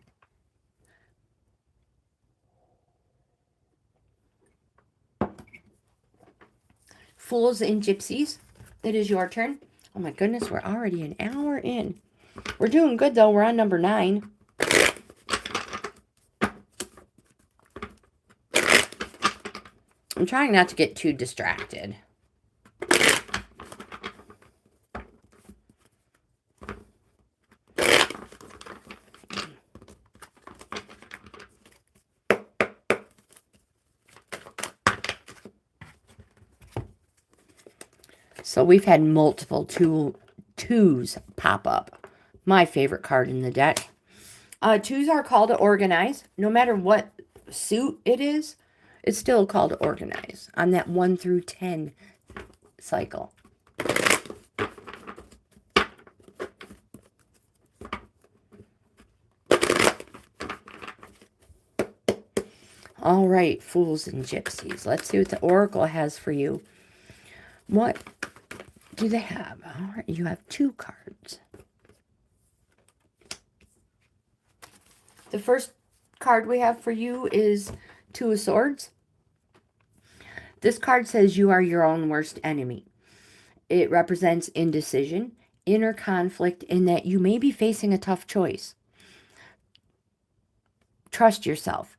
Fools and Gypsies. It is your turn. Oh my goodness, we're already an hour in. We're doing good though. We're on number 9. I'm trying not to get too distracted. So we've had multiple twos pop up. My favorite card in the deck. Twos are called to organize. No matter what suit it is, it's still called to organize on that 1 through 10 cycle. All right, Fools and Gypsies. Let's see what the Oracle has for you. What do they have? All right, you have 2 cards. The first card we have for you is 2 of Swords. This card says you are your own worst enemy. It represents indecision, inner conflict, in that you may be facing a tough choice. Trust yourself.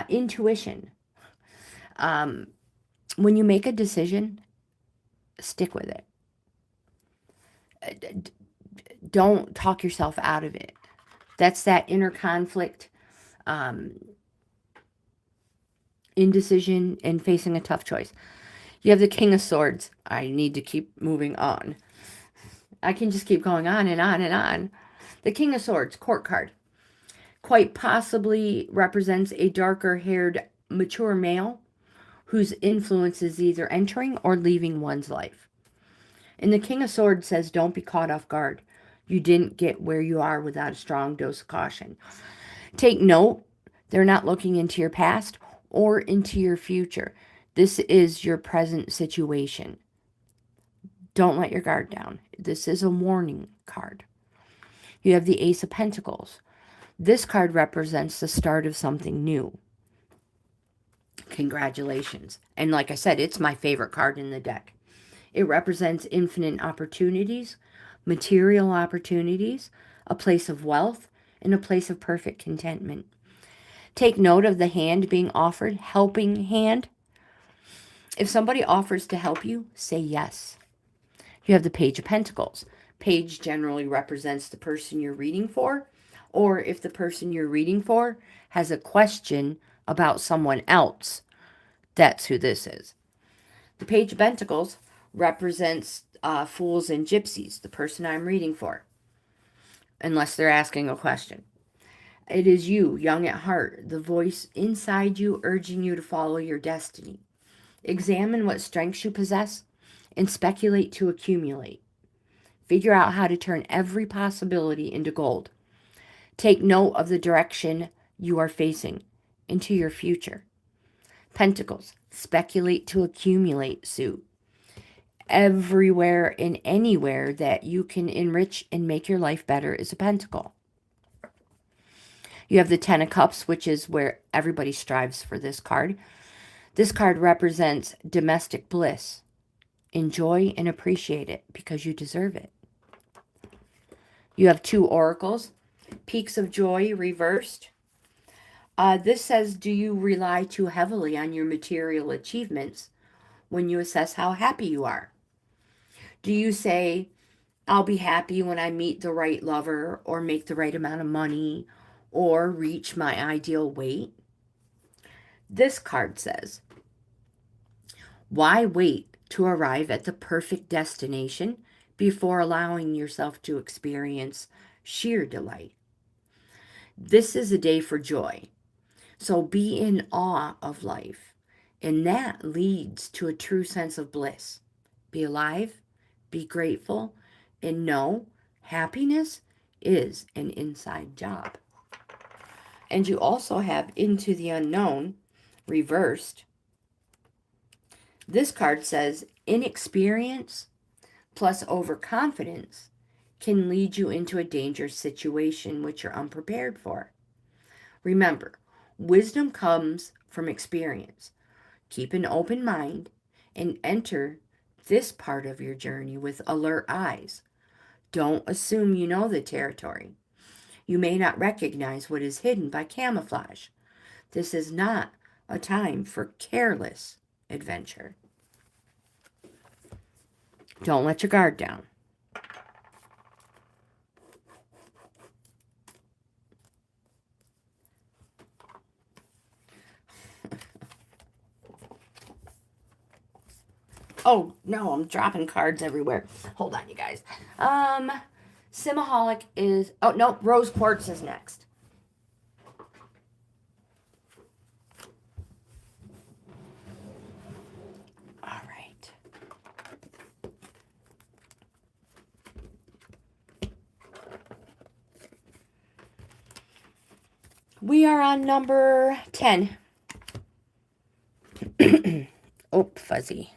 Intuition. When you make a decision, stick with it. Don't talk yourself out of it. That's that inner conflict, indecision, and facing a tough choice. You have the King of Swords. I need to keep moving on. I can just keep going on and on and on. The King of Swords, court card. Quite possibly represents a darker-haired, mature male whose influence is either entering or leaving one's life. And the King of Swords says, don't be caught off guard. You didn't get where you are without a strong dose of caution. Take note, they're not looking into your past or into your future. This is your present situation. Don't let your guard down. This is a warning card. You have the Ace of Pentacles. This card represents the start of something new. Congratulations. And like I said, it's my favorite card in the deck. It represents infinite opportunities, material opportunities, a place of wealth, and a place of perfect contentment. Take note of the hand being offered, helping hand. If somebody offers to help you, say yes. You have the Page of Pentacles. Page generally represents the person you're reading for, or if the person you're reading for has a question about someone else, that's who this is. The Page of Pentacles represents Fools and Gypsies, the person I'm reading for, unless they're asking a question. It is you, young at heart, the voice inside you urging you to follow your destiny. Examine what strengths you possess and speculate to accumulate. Figure out how to turn every possibility into gold. Take note of the direction you are facing into your future. Pentacles, speculate to accumulate suit. Everywhere and anywhere that you can enrich and make your life better is a pentacle. You have the Ten of Cups, which is where everybody strives for this card. This card represents domestic bliss. Enjoy and appreciate it because you deserve it. You have 2 oracles. Peaks of Joy reversed. This says, do you rely too heavily on your material achievements when you assess how happy you are? Do you say, I'll be happy when I meet the right lover or make the right amount of money or reach my ideal weight? This card says, why wait to arrive at the perfect destination before allowing yourself to experience sheer delight? This is a day for joy. So be in awe of life. And that leads to a true sense of bliss. Be alive, be grateful, and know happiness is an inside job. And you also have Into the Unknown reversed. This card says inexperience plus overconfidence can lead you into a dangerous situation which you're unprepared for. Remember, wisdom comes from experience. Keep an open mind and enter this part of your journey with alert eyes. Don't assume you know the territory. You may not recognize what is hidden by camouflage. This is not a time for careless adventure. Don't let your guard down. Oh, no, I'm dropping cards everywhere. Hold on, you guys. Simaholic is... Oh, no, Rose Quartz is next. All right. We are on number 10. Oh, fuzzy.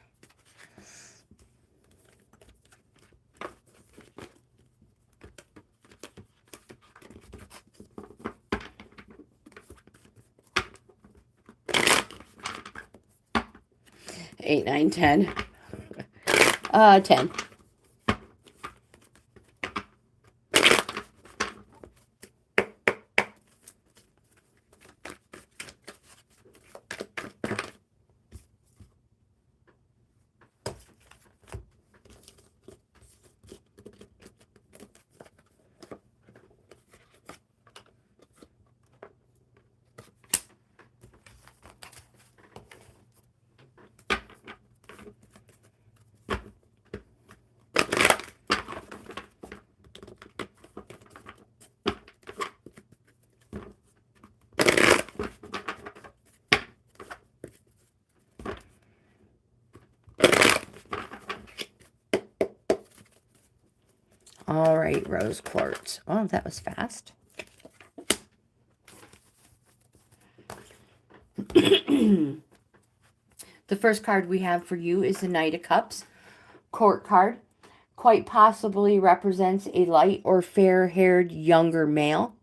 Eight, 9, 10. 10. All right, Rose Quartz. Oh, that was fast. The first card we have for you is the Knight of Cups. Court card. Quite possibly represents a light or fair-haired younger male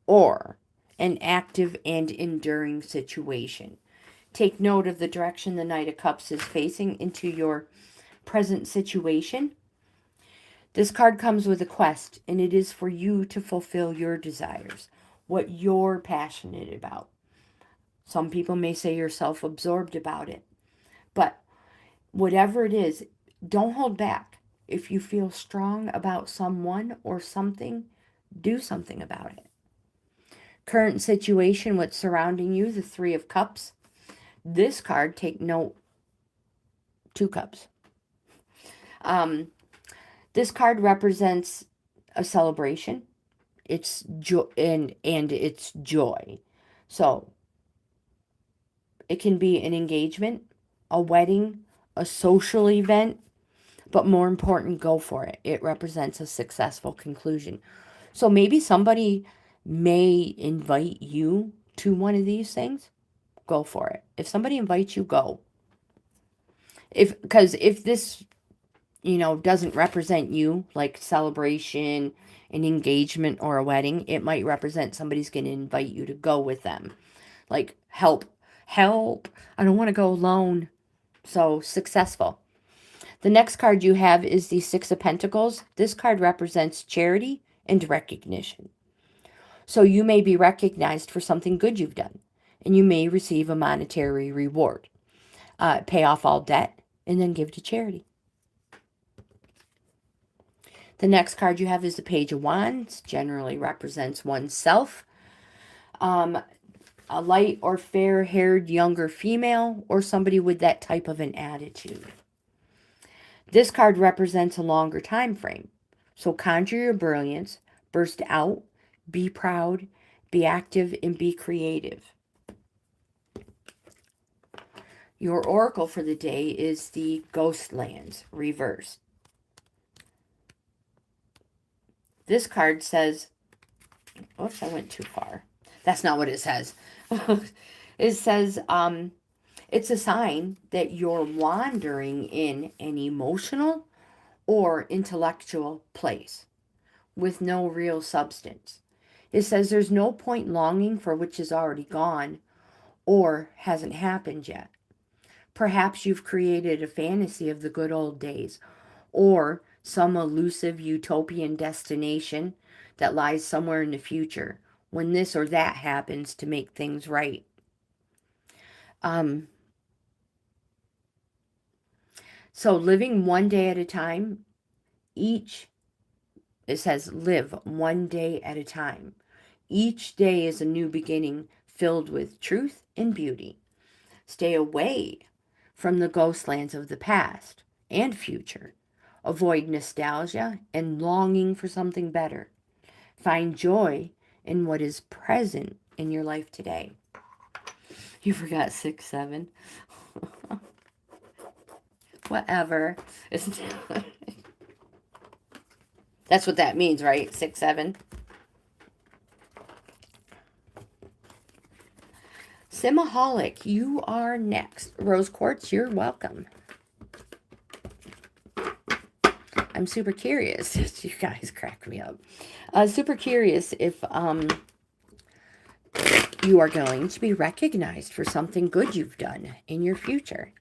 or an active and enduring situation. Take note of the direction the Knight of Cups is facing into your present situation. This card comes with a quest, and it is for you to fulfill your desires, what you're passionate about. Some people may say you're self-absorbed about it, but whatever it is, don't hold back. If you feel strong about someone or something, do something about it. Current situation, what's surrounding you, the Three of Cups. This card, take note, 2 cups. This card represents a celebration. It's joy, and it's joy. So it can be an engagement, a wedding, a social event, but more important, go for it. It represents a successful conclusion. So maybe somebody may invite you to one of these things. Go for it. If somebody invites you, go. Because if this, doesn't represent you, like celebration, an engagement, or a wedding, it might represent somebody's going to invite you to go with them. Like, help. I don't want to go alone. So, successful. The next card you have is the Six of Pentacles. This card represents charity and recognition. So you may be recognized for something good you've done, and you may receive a monetary reward. Pay off all debt, and then give to charity. The next card you have is the Page of Wands. Generally represents oneself. A light or fair-haired younger female, or somebody with that type of an attitude. This card represents a longer time frame. So conjure your brilliance, burst out, be proud, be active, and be creative. Your oracle for the day is the Ghostlands reversed. This card says, oops, I went too far. That's not what it says. It says, it's a sign that you're wandering in an emotional or intellectual place with no real substance. It says there's no point longing for which is already gone or hasn't happened yet. Perhaps you've created a fantasy of the good old days or some elusive utopian destination that lies somewhere in the future when this or that happens to make things right. So living one day at a time, it says live one day at a time. Each day is a new beginning filled with truth and beauty. Stay away from the ghostlands of the past and future. Avoid nostalgia and longing for something better. Find joy in what is present in your life today. You forgot 6, 7. Whatever. That's what that means, right? 6, 7. Simaholic, you are next. Rose Quartz, you're welcome. I'm super curious. You guys crack me up. Super curious if you are going to be recognized for something good you've done in your future.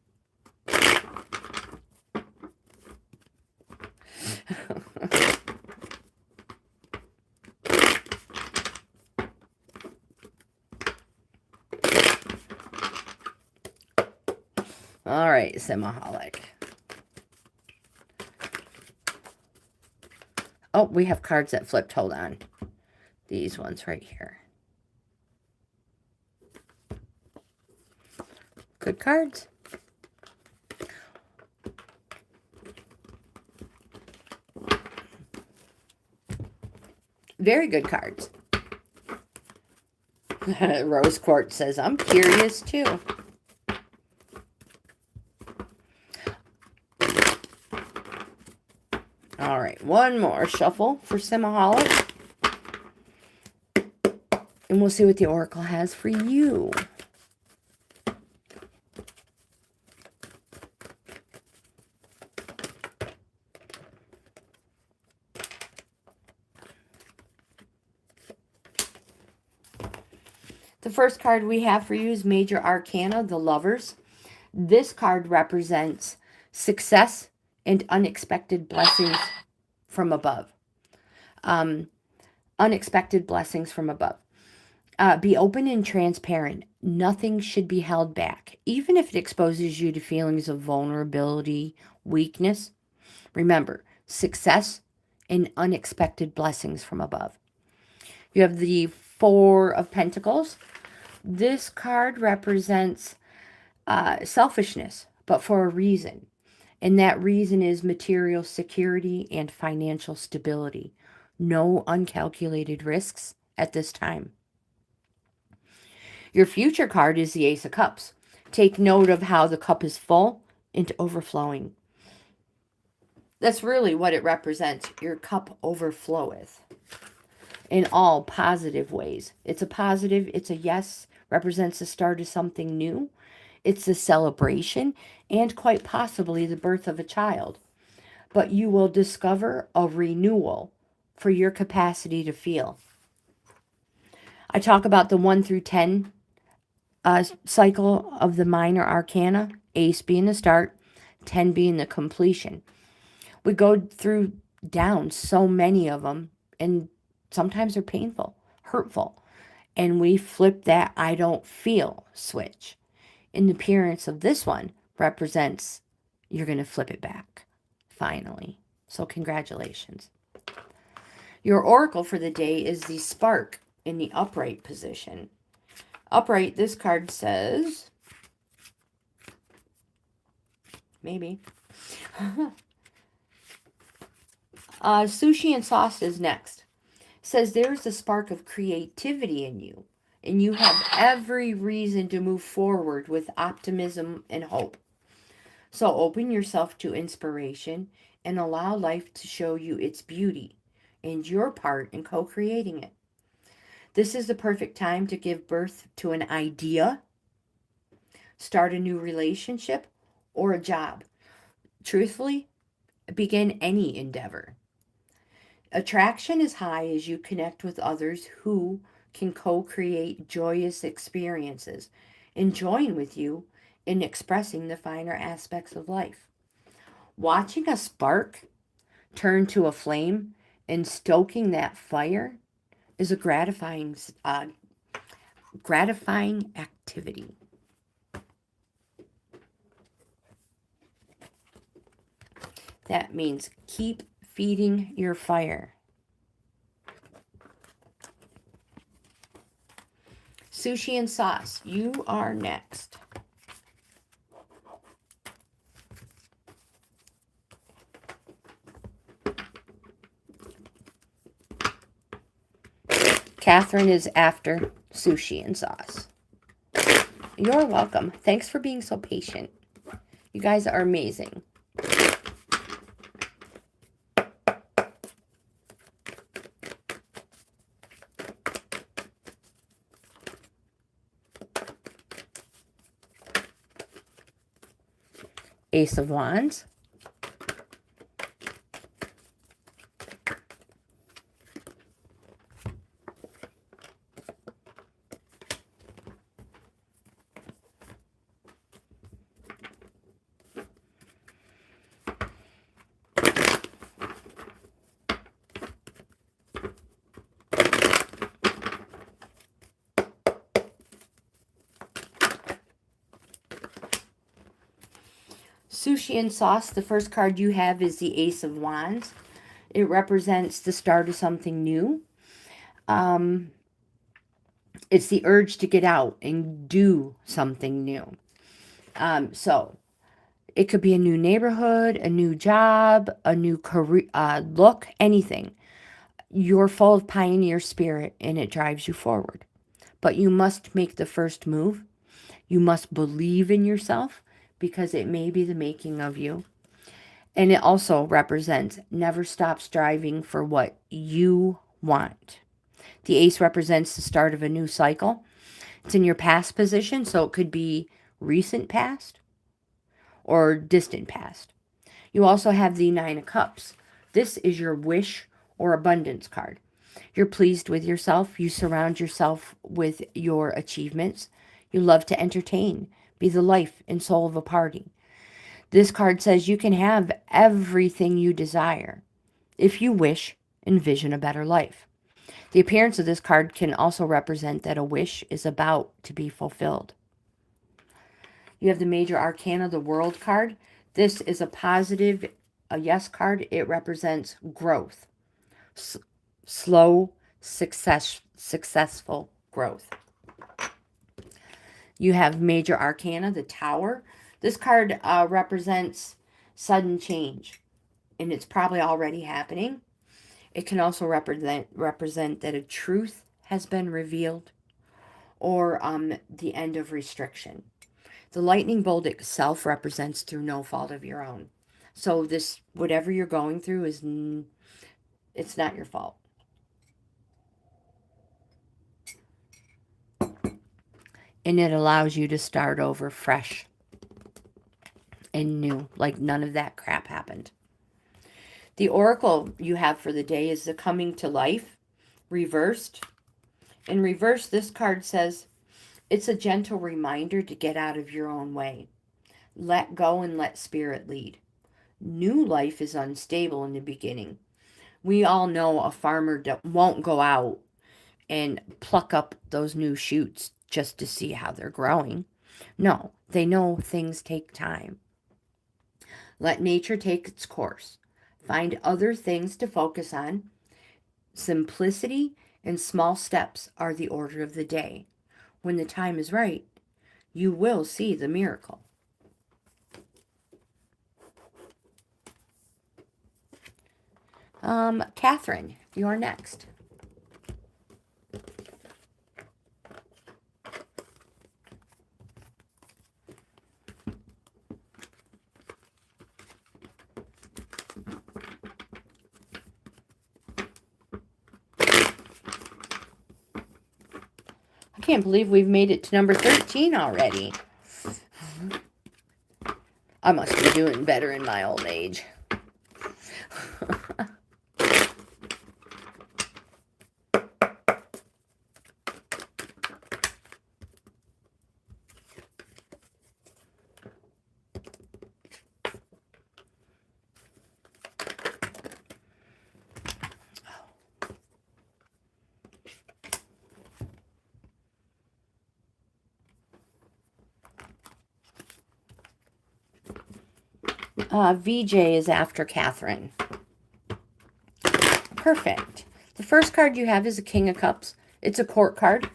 All right, Simaholic. Oh, we have cards that flipped. Hold on. These ones right here. Good cards. Very good cards. Rose Quartz says, I'm curious too. All right, one more shuffle for Simaholic. And we'll see what the Oracle has for you. The first card we have for you is Major Arcana, the Lovers. This card represents success and unexpected blessings from above. Unexpected blessings from above. Be open and transparent. Nothing should be held back, even if it exposes you to feelings of vulnerability, weakness. Remember, success and unexpected blessings from above. You have the Four of Pentacles. This card represents selfishness, but for a reason. And that reason is material security and financial stability. No uncalculated risks at this time. Your future card is the Ace of Cups. Take note of how the cup is full and overflowing. That's really what it represents. Your cup overfloweth in all positive ways. It's a positive, it's a yes, represents the start of something new. It's a celebration and quite possibly the birth of a child. But you will discover a renewal for your capacity to feel. I talk about the 1 through 10 cycle of the minor arcana, ace being the start, 10 being the completion. We go through down so many of them, and sometimes they're painful, hurtful, and we flip that I don't feel switch. And the appearance of this one represents you're going to flip it back, finally. So congratulations. Your oracle for the day is the Spark in the upright position. Upright, this card says, maybe. Sushi and Sauce is next. It says there's a spark of creativity in you. And you have every reason to move forward with optimism and hope. So open yourself to inspiration and allow life to show you its beauty and your part in co-creating it. This is the perfect time to give birth to an idea, start a new relationship, or a job. Truthfully, begin any endeavor. Attraction is high as you connect with others who can co-create joyous experiences and join with you in expressing the finer aspects of life. Watching a spark turn to a flame and stoking that fire is a gratifying activity. That means keep feeding your fire. Sushi and sauce, you are next. Catherine is after sushi and sauce. You're welcome. Thanks for being so patient. You guys are amazing. Ace of Wands. Sushi and sauce, the first card you have is the Ace of Wands. It represents the start of something new. It's the urge to get out and do something new. So it could be a new neighborhood, a new job, a new career, look, anything. You're full of pioneer spirit and it drives you forward. But you must make the first move. You must believe in yourself because it may be the making of you. And it also represents never stop striving for what you want. The ace represents the start of a new cycle. It's in your past position, so it could be recent past or distant past. You also have the Nine of Cups. This is your wish or abundance card. You're pleased with yourself. You surround yourself with your achievements. You love to entertain, be the life and soul of a party. This card says you can have everything you desire if you wish, envision a better life. The appearance of this card can also represent that a wish is about to be fulfilled. You have the Major Arcana, the World card. This is a positive, a yes card. It represents growth. Slow, successful growth. You have Major Arcana, the Tower. This card represents sudden change, and it's probably already happening. It can also represent that a truth has been revealed or the end of restriction. The lightning bolt itself represents through no fault of your own. So this, whatever you're going through, it's not your fault. And it allows you to start over fresh and new, like none of that crap happened. The oracle you have for the day is the Coming to Life, reversed. In reverse, this card says, it's a gentle reminder to get out of your own way. Let go and let spirit lead. New life is unstable in the beginning. We all know a farmer won't go out and pluck up those new shoots just to see how they're growing. No, they know things take time. Let nature take its course. Find other things to focus on. Simplicity and small steps are the order of the day. When the time is right, you will see the miracle. Catherine, you're next. I can't believe we've made it to number 13 already. I must be doing better in my old age. VJ is after Catherine. Perfect. The first card you have is a King of Cups. It's a court card.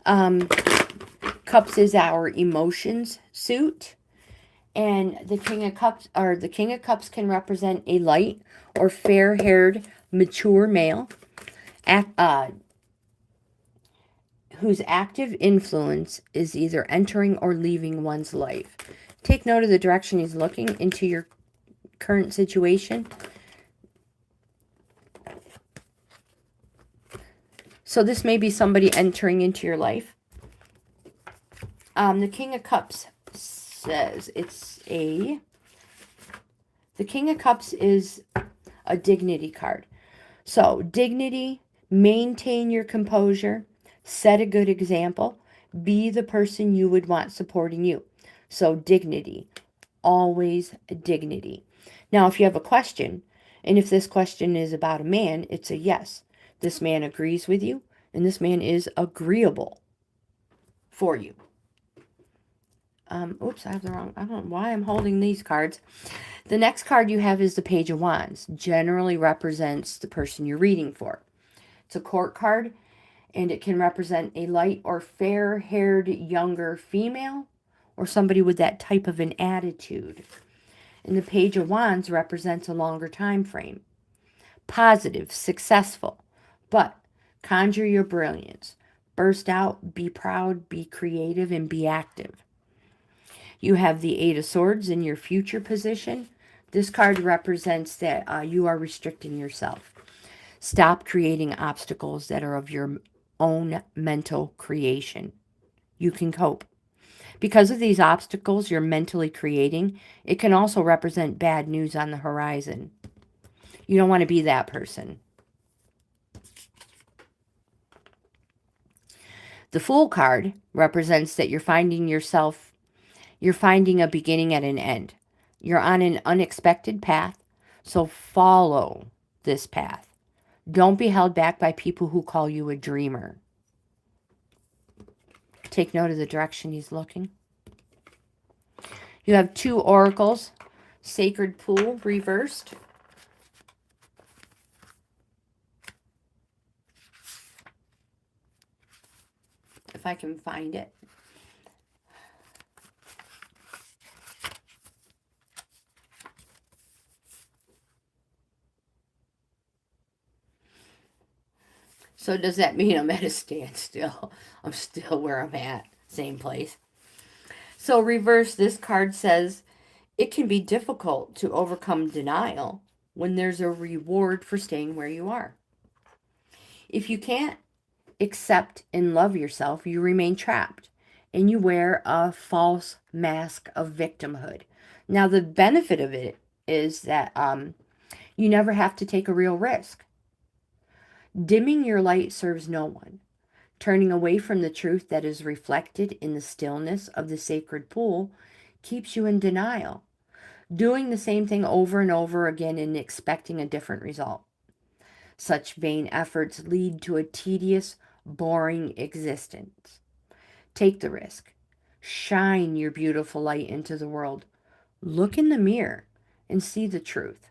Cups is our emotions suit. And the King of Cups can represent a light or fair-haired mature male whose active influence is either entering or leaving one's life. Take note of the direction he's looking into your current situation. So this may be somebody entering into your life. The King of Cups says the King of Cups is a dignity card. So dignity, maintain your composure, set a good example, be the person you would want supporting you. So dignity, always dignity. Now, if you have a question, and if this question is about a man, it's a yes. This man agrees with you, and this man is agreeable for you. Oops, I have the wrong, I don't know why I'm holding these cards. The next card you have is the Page of Wands. Generally represents the person you're reading for. It's a court card, and it can represent a light or fair-haired younger female, or somebody with that type of an attitude. And the Page of Wands represents a longer time frame. Positive, successful, but conjure your brilliance. Burst out, be proud, be creative, and be active. You have the Eight of Swords in your future position. This card represents that you are restricting yourself. Stop creating obstacles that are of your own mental creation. You can cope. Because of these obstacles you're mentally creating, it can also represent bad news on the horizon. You don't want to be that person. The Fool card represents that you're finding a beginning at an end. You're on an unexpected path, so follow this path. Don't be held back by people who call you a dreamer. Take note of the direction he's looking. You have two oracles, Sacred Pool reversed. If I can find it. So does that mean I'm at a standstill? I'm still where I'm at, same place. So reverse, this card says, it can be difficult to overcome denial when there's a reward for staying where you are. If you can't accept and love yourself, you remain trapped and you wear a false mask of victimhood. Now, the benefit of it is that you never have to take a real risk. Dimming your light serves no one. Turning away from the truth that is reflected in the stillness of the sacred pool keeps you in denial. Doing the same thing over and over again and expecting a different result. Such vain efforts lead to a tedious, boring existence. Take the risk. Shine your beautiful light into the world. Look in the mirror and see the truth.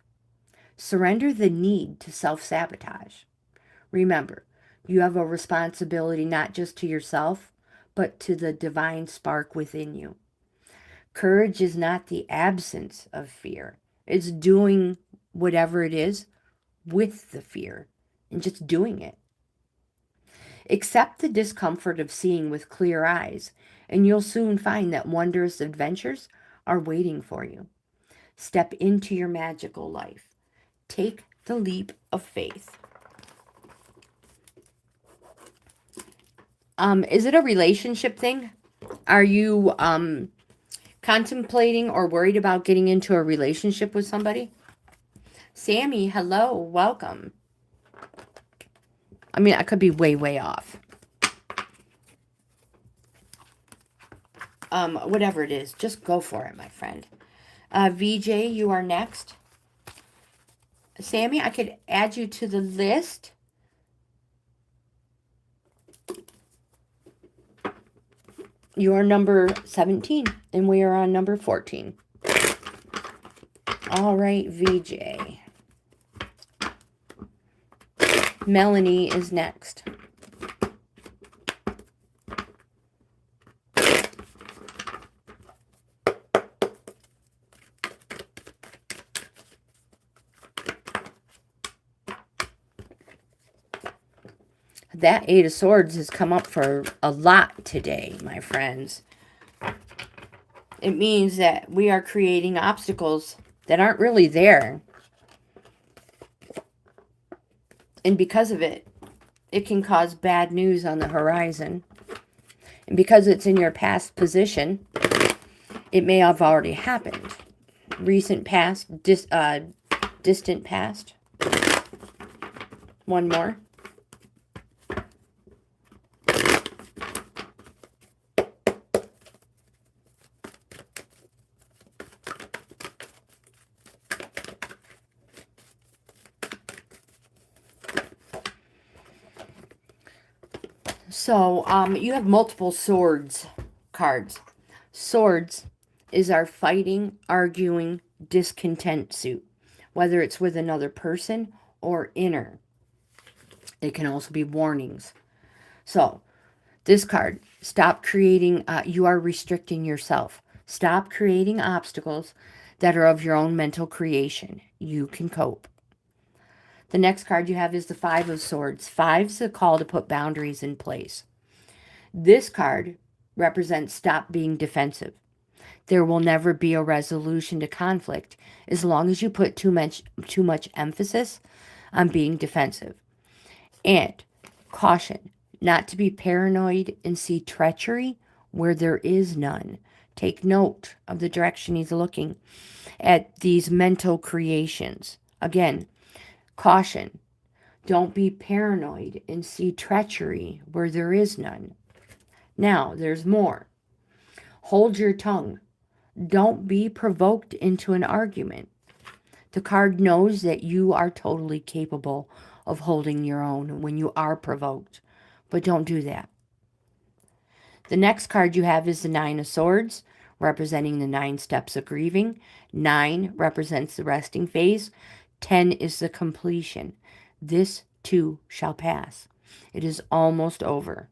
Surrender the need to self-sabotage. Remember, you have a responsibility not just to yourself, but to the divine spark within you. Courage is not the absence of fear. It's doing whatever it is with the fear and just doing it. Accept the discomfort of seeing with clear eyes, and you'll soon find that wondrous adventures are waiting for you. Step into your magical life. Take the leap of faith. Is it a relationship thing? Are you contemplating or worried about getting into a relationship with somebody? Sammy, hello, welcome. I mean, I could be way, way off. Whatever it is, just go for it, my friend. VJ, you are next. Sammy, I could add you to the list. You are number 17, and we are on number 14. All right, VJ. Melanie is next. That Eight of Swords has come up for a lot today, my friends. It means that we are creating obstacles that aren't really there. And because of it, it can cause bad news on the horizon. And because it's in your past position, it may have already happened. Recent past, distant past. One more. So, you have multiple swords cards. Swords is our fighting, arguing, discontent suit, whether it's with another person or inner. It can also be warnings. So, this card, stop creating, you are restricting yourself. Stop creating obstacles that are of your own mental creation. You can cope. The next card you have is the Five of Swords. Five's the call to put boundaries in place. This card represents stop being defensive. There will never be a resolution to conflict as long as you put too much emphasis on being defensive. And caution, not to be paranoid and see treachery where there is none. Take note of the direction he's looking at these mental creations. Again, caution, don't be paranoid and see treachery where there is none. Now, there's more. Hold your tongue. Don't be provoked into an argument. The card knows that you are totally capable of holding your own when you are provoked, but don't do that. The next card you have is the Nine of Swords, representing the 9 steps of grieving. 9 represents the resting phase. 10 is the completion. This too shall pass. It is almost over.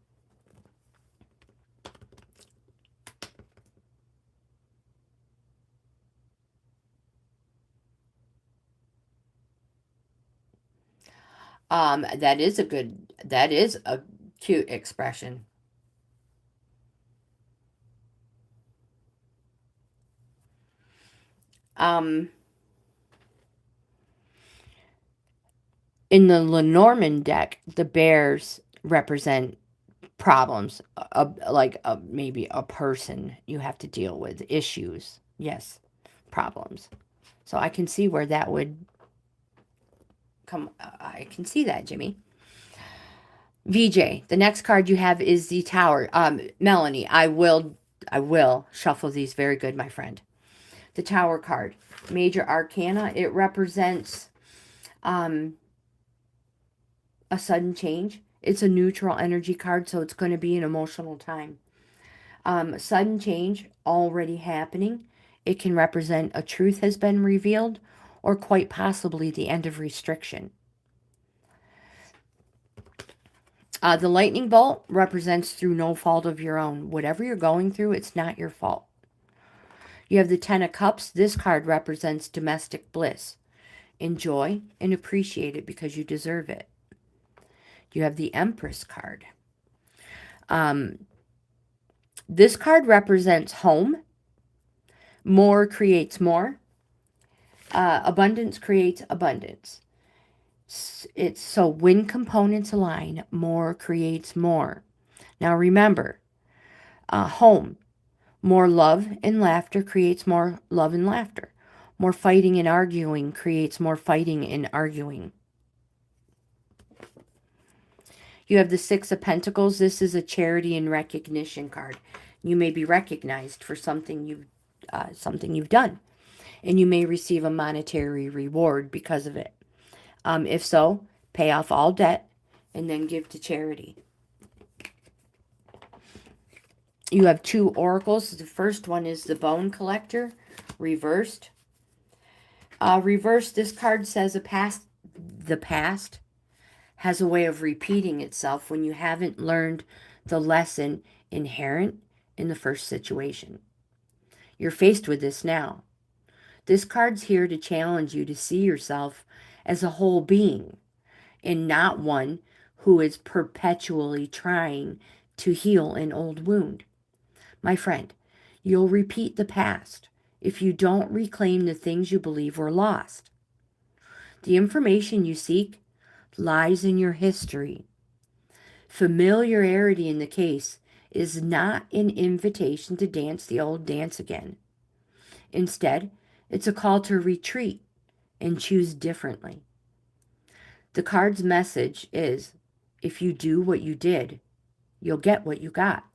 That is a cute expression. In the Lenormand deck, the bears represent problems, maybe a person you have to deal with, issues. Yes, problems. So I can see where that would come. I can see that, Jimmy. VJ, the next card you have is the Tower. Melanie, I will shuffle these very good, my friend. The Tower card, Major Arcana. It represents a sudden change. It's a neutral energy card, so it's going to be an emotional time. Sudden change already happening. It can represent a truth has been revealed, or quite possibly the end of restriction. The lightning bolt represents through no fault of your own. Whatever you're going through, it's not your fault. You have the Ten of Cups. This card represents domestic bliss. Enjoy and appreciate it because you deserve it. You have the Empress card. This card represents home. More creates more. Abundance creates abundance. It's so when components align, more creates more. Now remember, home. More love and laughter creates more love and laughter. More fighting and arguing creates more fighting and arguing. You have the Six of Pentacles. This is a charity and recognition card. You may be recognized for something you've done, and you may receive a monetary reward because of it. If so, pay off all debt and then give to charity. You have two oracles. The first one is the Bone Collector, reversed. Reversed, this card says the past has a way of repeating itself when you haven't learned the lesson inherent in the first situation. You're faced with this now. This card's here to challenge you to see yourself as a whole being and not one who is perpetually trying to heal an old wound. My friend, you'll repeat the past if you don't reclaim the things you believe were lost. The information you seek lies in your history. Familiarity in the case is not an invitation to dance the old dance again. Instead, it's a call to retreat and choose differently. The card's message is, if you do what you did, you'll get what you got.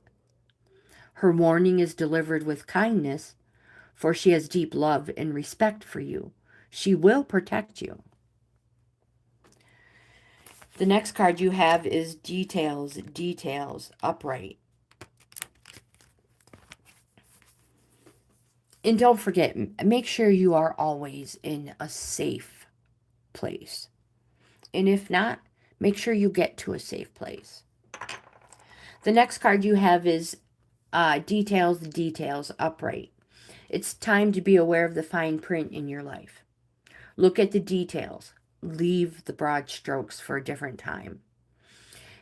Her warning is delivered with kindness, for she has deep love and respect for you. She will protect you. The next card you have is Details, upright. And don't forget, make sure you are always in a safe place. And if not, make sure you get to a safe place. The next card you have is Details, upright. It's time to be aware of the fine print in your life. Look at the details. Leave the broad strokes for a different time.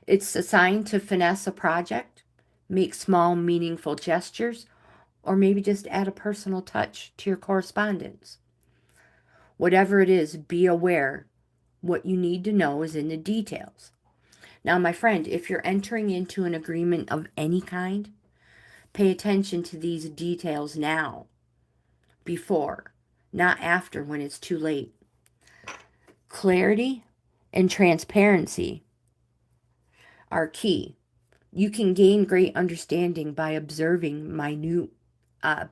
It's a sign to finesse a project, make small, meaningful gestures, or maybe just add a personal touch to your correspondence. Whatever it is, be aware. What you need to know is in the details. Now, my friend, if you're entering into an agreement of any kind, pay attention to these details now, before, not after when it's too late. Clarity and transparency are key. You can gain great understanding by observing minute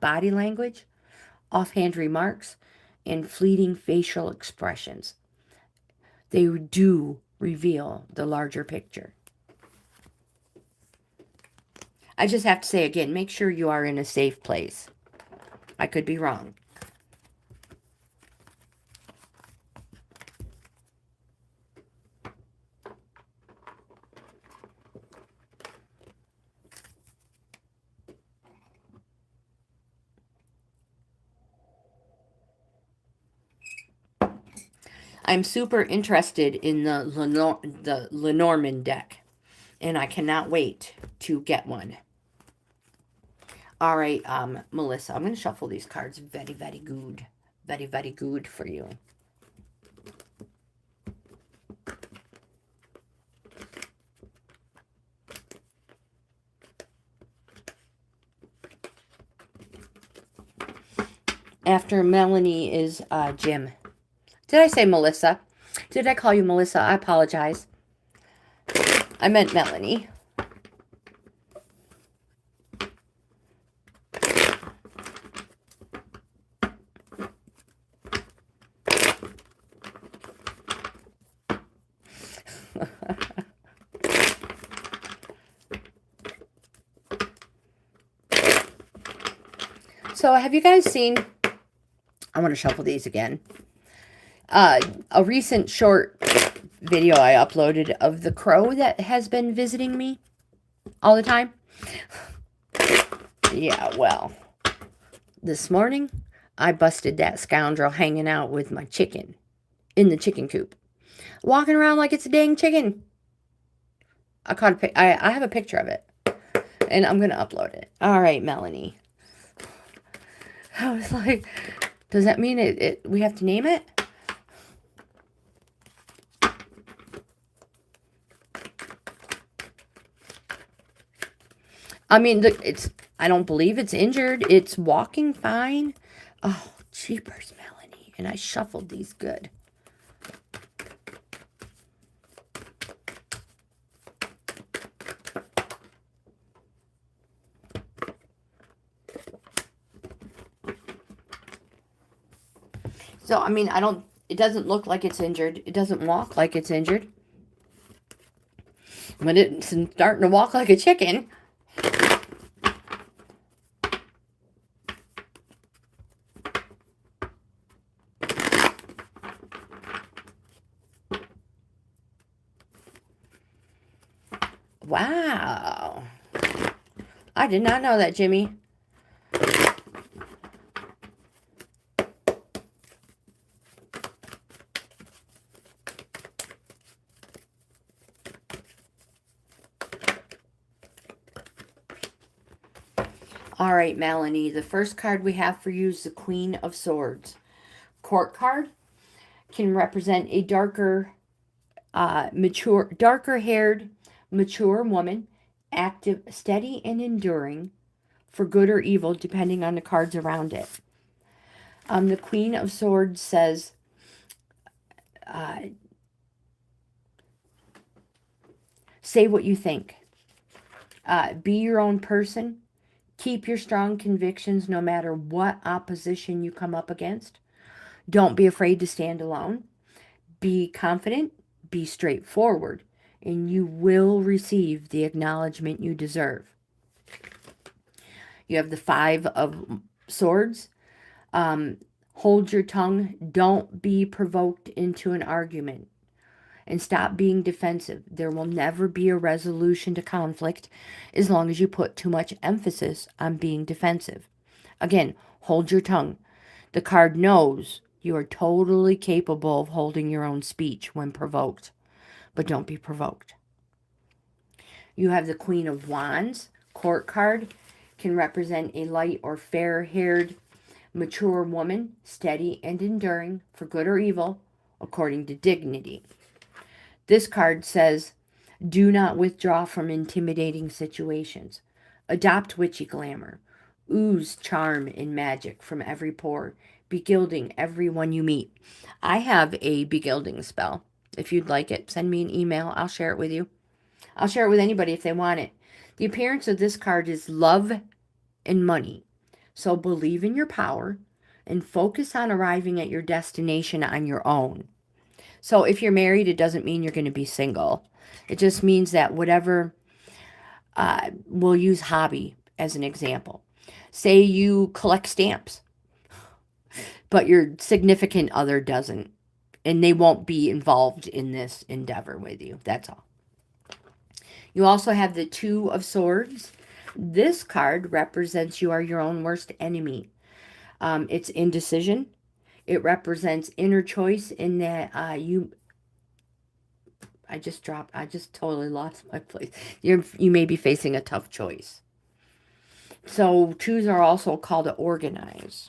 body language, offhand remarks, and fleeting facial expressions. They do reveal the larger picture. I just have to say again, make sure you are in a safe place. I could be wrong. I'm super interested in the Lenormand deck, and I cannot wait to get one. All right, Melissa, I'm going to shuffle these cards very, very good. Very, very good for you. After Melanie is Jim. Did I say Melissa? Did I call you Melissa? I apologize. I meant Melanie. So have you guys seen, I want to shuffle these again, a recent short video I uploaded of the crow that has been visiting me all the time? Yeah, well, this morning I busted that scoundrel hanging out with my chicken in the chicken coop, walking around like it's a dang chicken. I have a picture of it, and I'm going to upload it. All right, Melanie. I was like, does that mean we have to name it? I mean, I don't believe it's injured. It's walking fine. Oh, jeepers, Melanie. And I shuffled these good. So, I mean, it doesn't look like it's injured. It doesn't walk like it's injured. But it's starting to walk like a chicken. Wow. I did not know that, Jimmy. All right, Melanie, the first card we have for you is the Queen of Swords. Court card can represent a darker haired, mature woman, active, steady, and enduring, for good or evil, depending on the cards around it. The Queen of Swords says, say what you think. Be your own person. Keep your strong convictions no matter what opposition you come up against. Don't be afraid to stand alone. Be confident. Be straightforward. And you will receive the acknowledgement you deserve. You have the Five of Swords. Hold your tongue. Don't be provoked into an argument. And stop being defensive. There will never be a resolution to conflict as long as you put too much emphasis on being defensive. Again, hold your tongue. The card knows you are totally capable of holding your own speech when provoked, but don't be provoked. You have the Queen of Wands. Court card can represent a light or fair-haired, mature woman, steady and enduring, for good or evil, according to dignity. This card says, do not withdraw from intimidating situations. Adopt witchy glamour. Ooze charm and magic from every pore. Begilding everyone you meet. I have a begilding spell. If you'd like it, send me an email. I'll share it with you. I'll share it with anybody if they want it. The appearance of this card is love and money. So believe in your power and focus on arriving at your destination on your own. So if you're married, it doesn't mean you're going to be single. It just means that whatever, we'll use hobby as an example. Say you collect stamps, but your significant other doesn't, and they won't be involved in this endeavor with you. That's all. You also have the Two of Swords. This card represents you are your own worst enemy. It's indecision. It represents inner choice in that I just totally lost my place. You may be facing a tough choice. So twos are also called to organize.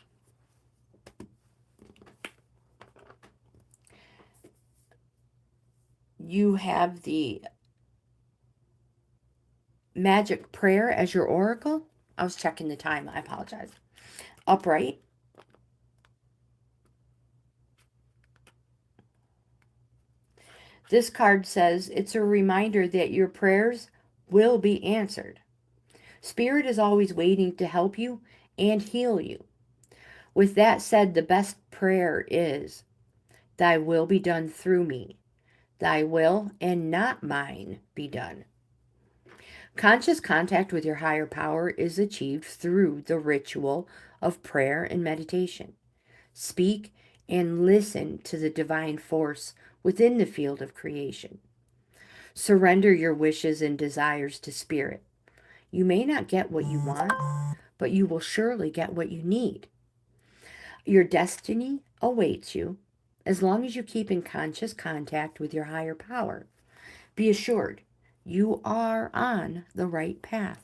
You have the Magic Prayer as your oracle. I was checking the time. I apologize. Upright. This card says it's a reminder that your prayers will be answered. Spirit is always waiting to help you and heal you. With that said, the best prayer is, thy will be done through me. Thy will and not mine be done. Conscious contact with your higher power is achieved through the ritual of prayer and meditation. Speak and listen to the divine force within the field of creation. Surrender your wishes and desires to Spirit. You may not get what you want, but you will surely get what you need. Your destiny awaits you as long as you keep in conscious contact with your higher power. Be assured, you are on the right path.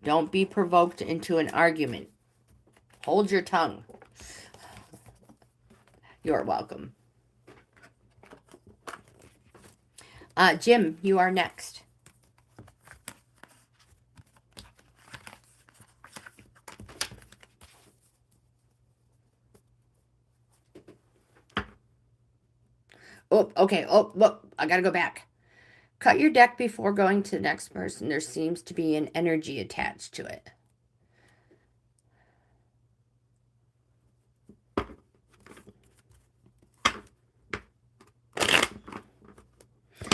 Don't be provoked into an argument. Hold your tongue. You're welcome. Jim, you are next. Oh, okay. Oh, look, I gotta go back. Cut your deck before going to the next person. There seems to be an energy attached to it.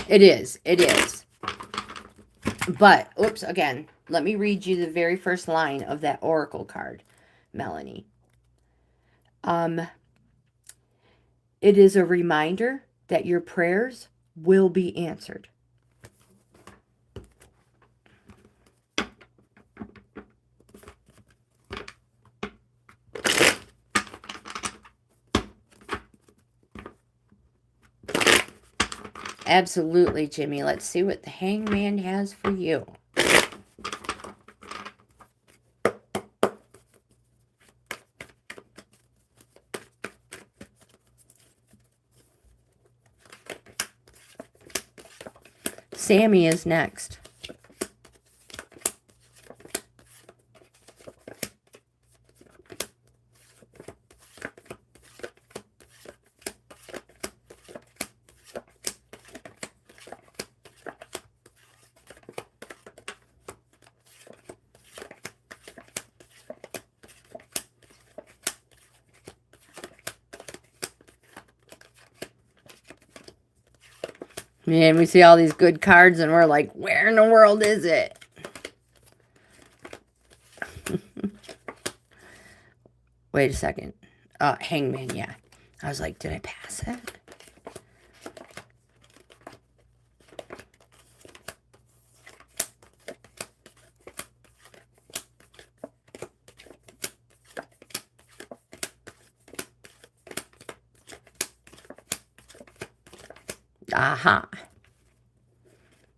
It is. It is. But, oops, again, let me read you the very first line of that oracle card, Melanie. It is a reminder that your prayers will be answered. Absolutely, Jimmy. Let's see what the Hangman has for you. Sammy is next. Man, we see all these good cards and we're like, where in the world is it? Wait a second. Hangman, yeah. I was like, did I pass it? Aha.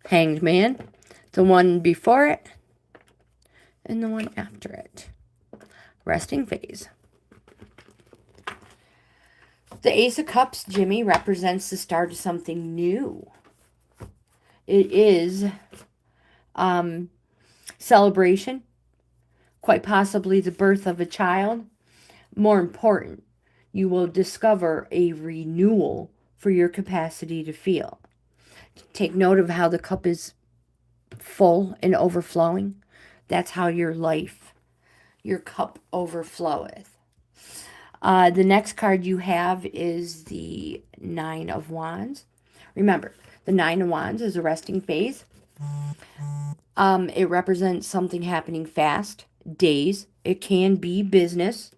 Hanged Man. The one before it. And the one after it. Resting phase. The Ace of Cups, Jimmy, represents the start of something new. It is celebration. Quite possibly the birth of a child. More important, you will discover a renewal for your capacity to feel. Take note of how the cup is full and overflowing. That's how your life, your cup overfloweth. The next card you have is the Nine of Wands. Remember, the Nine of Wands is a resting phase. It represents something happening fast, days. It can be business.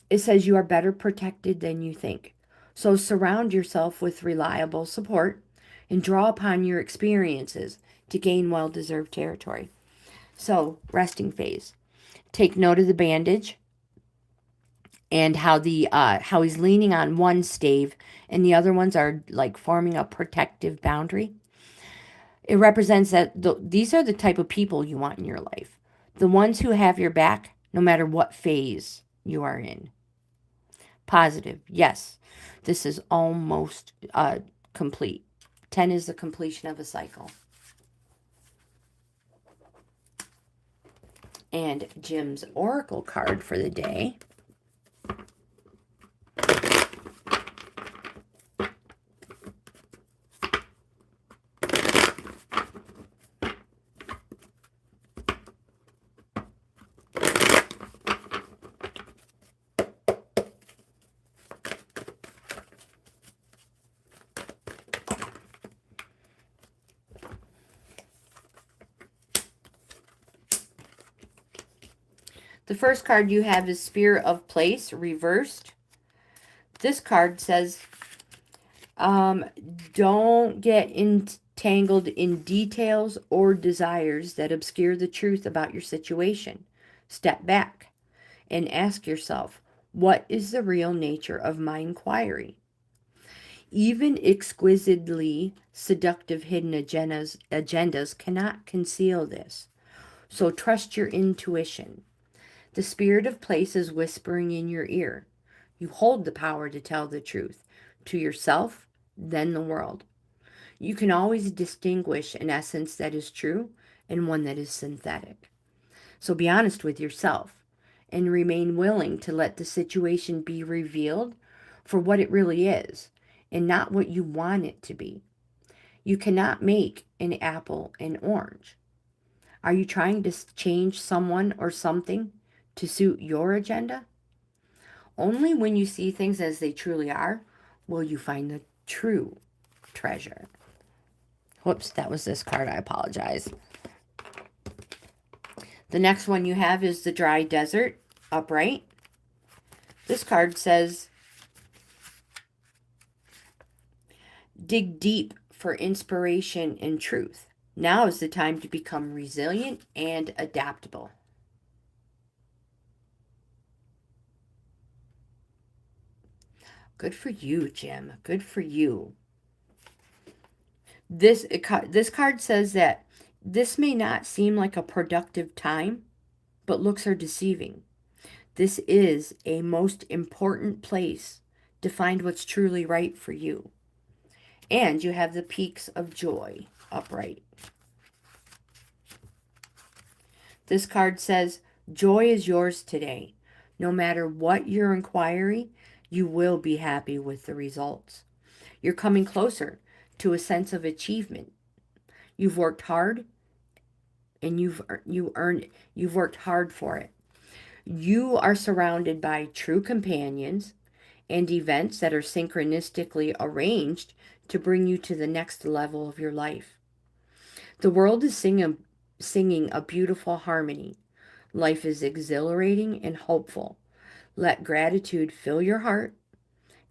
It says you are better protected than you think. So surround yourself with reliable support and draw upon your experiences to gain well-deserved territory. So, resting phase. Take note of the bandage and how he's leaning on one stave and the other ones are like forming a protective boundary. It represents that these are the type of people you want in your life. The ones who have your back no matter what phase you are in. Positive, yes. This is almost complete. 10 is the completion of a cycle. And Jim's oracle card for the day. The first card you have is Spirit of Place, reversed. This card says, don't get entangled in details or desires that obscure the truth about your situation. Step back and ask yourself, what is the real nature of my inquiry? Even exquisitely seductive hidden agendas cannot conceal this. So trust your intuition. The Spirit of Place is whispering in your ear. You hold the power to tell the truth to yourself then the world. You can always distinguish an essence that is true and one that is synthetic. So be honest with yourself and remain willing to let the situation be revealed for what it really is and not what you want it to be. You cannot make an apple an orange. Are you trying to change someone or something to suit your agenda? Only when you see things as they truly are will you find the true treasure. Whoops, that was this card. I apologize. The next one you have is the dry desert, upright. This card says, dig deep for inspiration and truth. Now is the time to become resilient and adaptable. Good for you, Jim. Good for you. This card says that this may not seem like a productive time, but looks are deceiving. This is a most important place to find what's truly right for you. And you have the peaks of joy upright. This card says, joy is yours today. No matter what your inquiry, you will be happy with the results. You're coming closer to a sense of achievement. You've worked hard and you've worked hard for it. You are surrounded by true companions and events that are synchronistically arranged to bring you to the next level of your life. The world is singing a beautiful harmony. Life is exhilarating and hopeful. Let gratitude fill your heart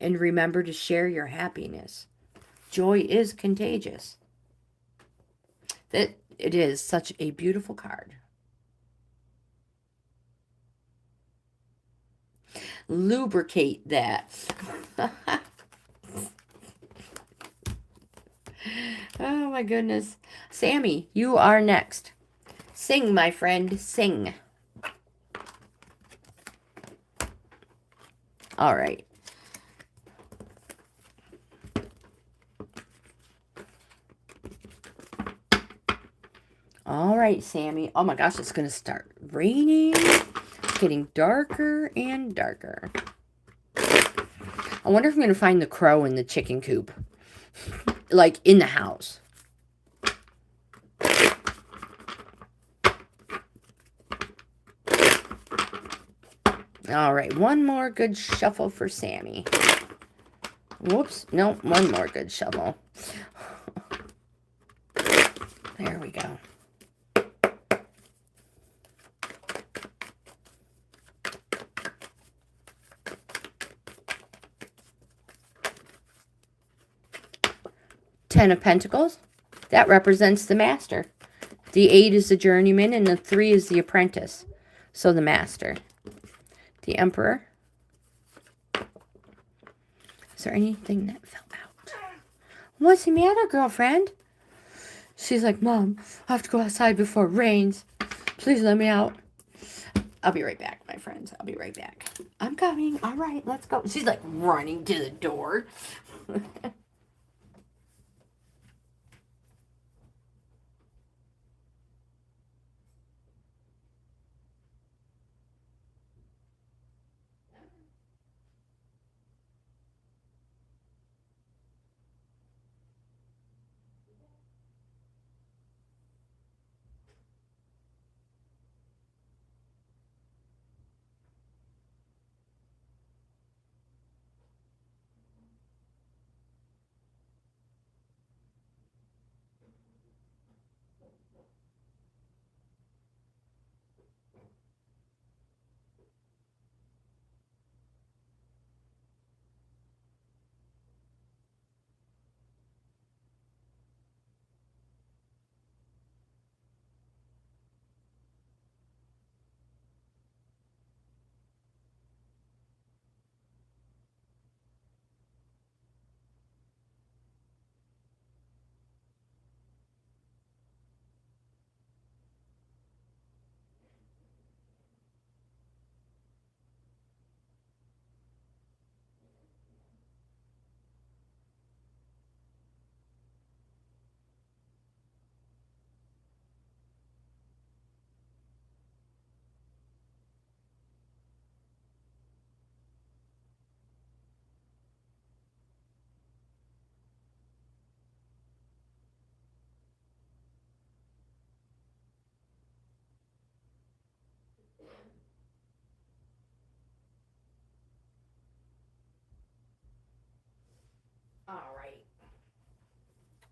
and remember to share your happiness. Joy is contagious. It is such a beautiful card. Lubricate that. Oh my goodness. Sammy, you are next. Sing, my friend, sing. All right. All right, Sammy. Oh my gosh, it's going to start raining. It's getting darker and darker. I wonder if I'm going to find the crow in the chicken coop. Like in the house. All right, one more good shuffle for Sammy. Whoops, no, one more good shuffle. There we go. Ten of Pentacles. That represents the master. The 8 is the journeyman and the 3 is the apprentice. So the master. The Emperor. Is there anything that fell out? What's the matter, girlfriend? She's like, Mom, I have to go outside before it rains. Please let me out. I'll be right back, my friends. I'll be right back. I'm coming. All right, let's go. She's like running to the door.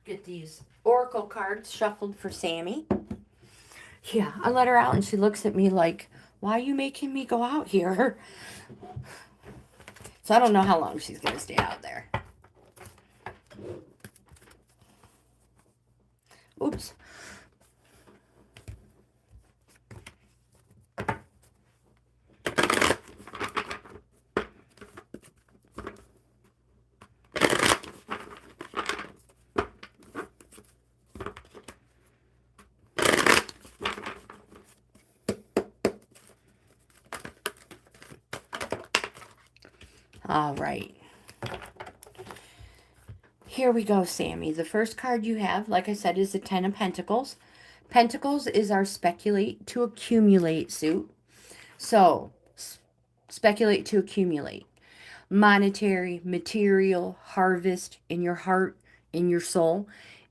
Get these oracle cards shuffled for Sammy. Yeah, I let her out and she looks at me like, why are you making me go out here? So I don't know how long she's going to stay out there. Oops. All right. Here we go, Sammy. The first card you have, like I said, is the Ten of Pentacles. Pentacles is our speculate to accumulate suit. So, speculate to accumulate. Monetary, material, harvest in your heart, in your soul.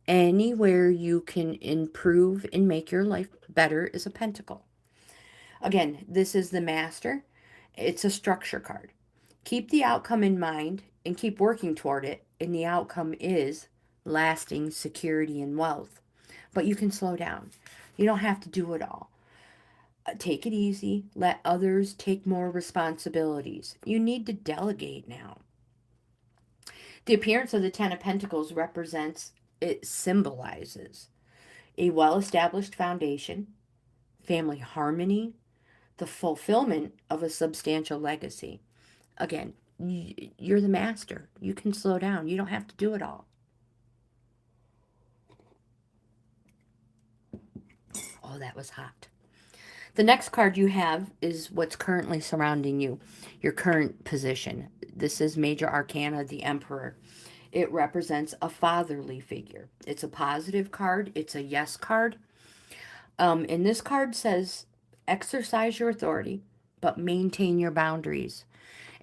Anywhere you can improve and make your life better is a pentacle. Again, this is the Master. It's a structure card. Keep the outcome in mind and keep working toward it, and the outcome is lasting security and wealth. But you can slow down. You don't have to do it all. Take it easy. Let others take more responsibilities. You need to delegate now. The appearance of the Ten of Pentacles represents, it symbolizes a well-established foundation, family harmony, the fulfillment of a substantial legacy. Again, you're the master. You can slow down. You don't have to do it all. Oh, that was hot. The next card you have is what's currently surrounding you, your current position. This is Major Arcana, the Emperor. It represents a fatherly figure. It's a positive card. It's a yes card. And this card says, exercise your authority, but maintain your boundaries.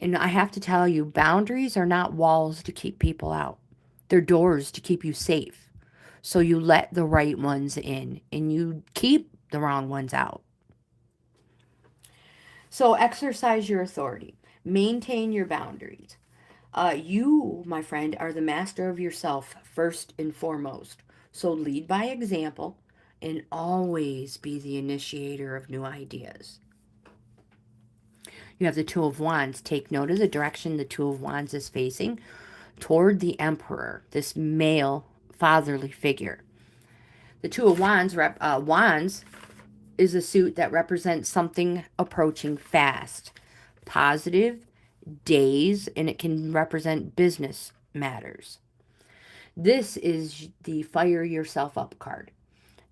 And I have to tell you, boundaries are not walls to keep people out. They're doors to keep you safe. So you let the right ones in and you keep the wrong ones out. So exercise your authority. Maintain your boundaries. You, my friend, are the master of yourself first and foremost. So lead by example and always be the initiator of new ideas. You have the Two of Wands. Take note of the direction the Two of Wands is facing toward the Emperor, this male fatherly figure. The Two of Wands, Wands is a suit that represents something approaching fast, positive, days, and it can represent business matters. This is the Fire Yourself Up card.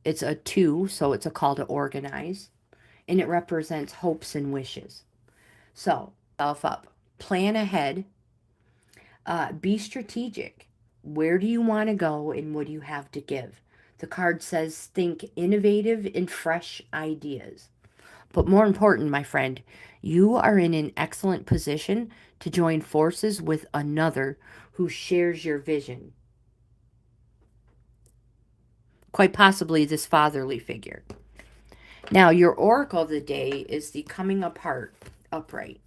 It's a 2, so it's a call to organize, and it represents hopes and wishes. So, self up. Plan ahead. Be strategic. Where do you want to go and what do you have to give? The card says think innovative and fresh ideas. But more important, my friend, you are in an excellent position to join forces with another who shares your vision. Quite possibly this fatherly figure. Now, your oracle of the day is the coming apart upright.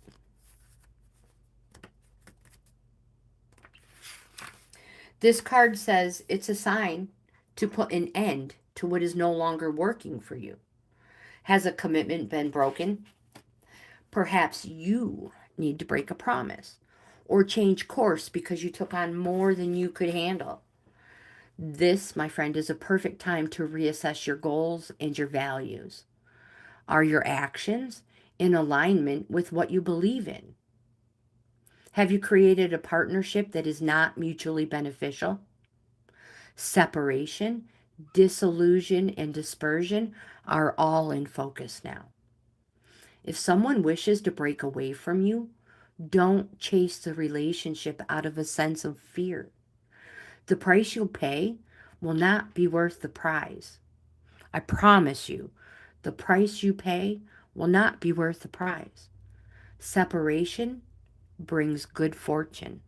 This card says it's a sign to put an end to what is no longer working for you. Has a commitment been broken? Perhaps you need to break a promise or change course because you took on more than you could handle. This, my friend, is a perfect time to reassess your goals and your values. Are your actions in alignment with what you believe in? Have you created a partnership that is not mutually beneficial? Separation, disillusion, and dispersion are all in focus now. If someone wishes to break away from you, don't chase the relationship out of a sense of fear. The price you'll pay will not be worth the prize. I promise you, the price you pay will not be worth the prize. Separation brings good fortune.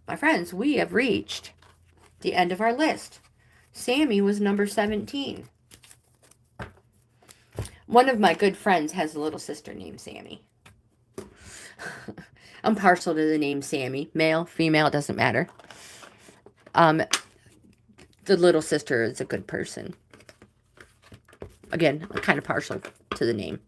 My friends, we have reached the end of our list. Sammy was number 17. One of my good friends has a little sister named Sammy. I'm partial to the name Sammy. Male, female, doesn't matter. The little sister is a good person. Again, I'm kind of partial to the name.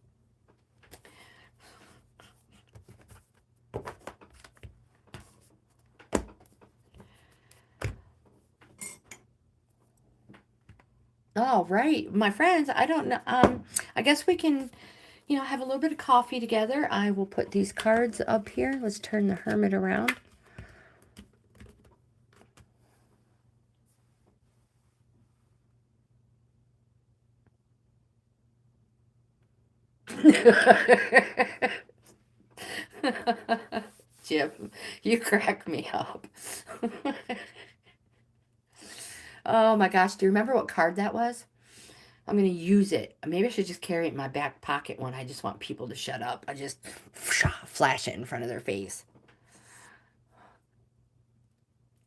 All right, my friends, I don't know. I guess we can, have a little bit of coffee together. I will put these cards up here. Let's turn the Hermit around. Jim, you crack me up. Oh my gosh, do you remember what card that was? I'm going to use it. Maybe I should just carry it in my back pocket when I just want people to shut up. I just flash it in front of their face.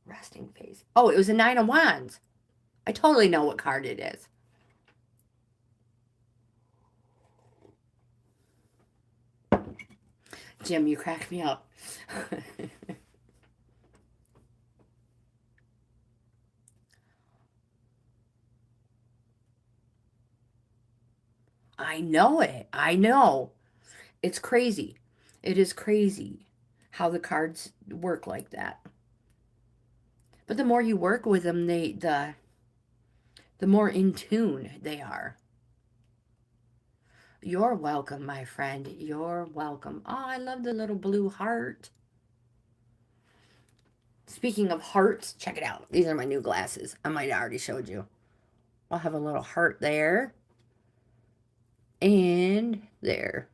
Resting face. Oh, it was a 9 of Wands. I totally know what card it is. Jim, you crack me up. I know it. I know. It's crazy. It is crazy how the cards work like that. But the more you work with them, the more in tune they are. You're welcome, my friend. You're welcome. Oh, I love the little blue heart. Speaking of hearts, check it out. These are my new glasses. I might have already showed you. I'll have a little heart there. And there.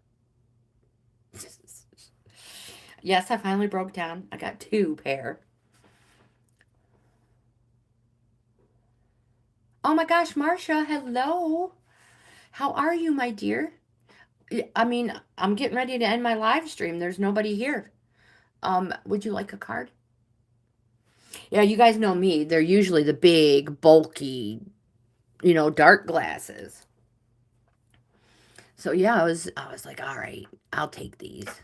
Yes, I finally broke down. I got 2 pair. Oh my gosh, Marcia, hello. How are you, my dear? I mean, I'm getting ready to end my live stream. There's nobody here. Would you like a card? Yeah, you guys know me. They're usually the big, bulky, dark glasses. So yeah, I was like, all right, I'll take these. Of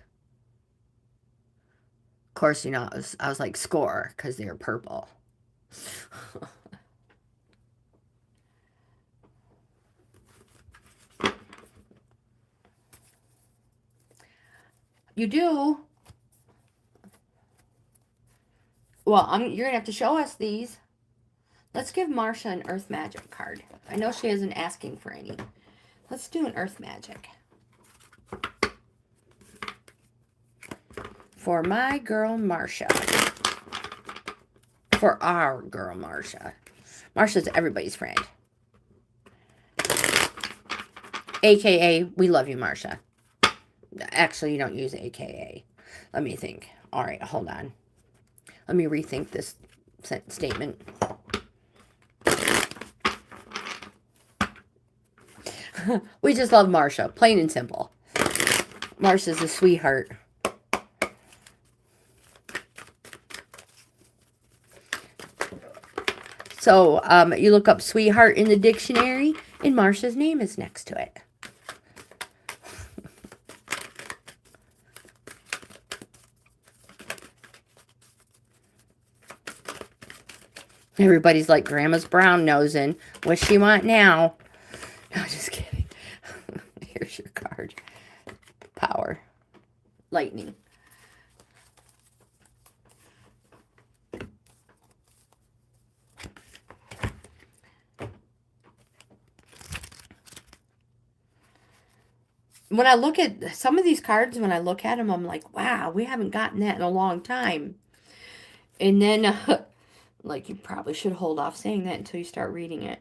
course, I was like, score, because they're purple. You do? Well, you're gonna have to show us these. Let's give Marcia an Earth Magic card. I know she isn't asking for any. Let's do an Earth Magic. For my girl, Marcia. For our girl, Marcia. Marcia's everybody's friend. AKA, we love you, Marcia. Actually, you don't use AKA. Let me think. All right, hold on. Let me rethink this statement. We just love Marcia, plain and simple. Marcia's a sweetheart. So you look up sweetheart in the dictionary, and Marcia's name is next to it. Everybody's like, Grandma's brown nosing. What's she want now? No, just kidding. Here's your card. Power. Lightning. When I look at some of these cards, when I look at them, I'm like, wow, we haven't gotten that in a long time. And then, like, you probably should hold off saying that until you start reading it.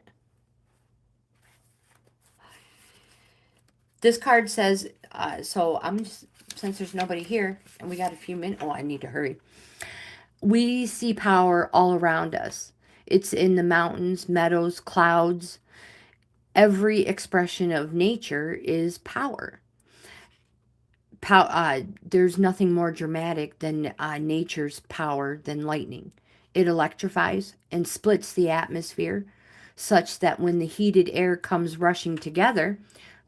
This card says, so I'm just, since there's nobody here, and we got a few minutes, oh, I need to hurry. We see power all around us. It's in the mountains, meadows, clouds. Every expression of nature is power. There's nothing more dramatic than nature's power than lightning. It electrifies and splits the atmosphere such that when the heated air comes rushing together,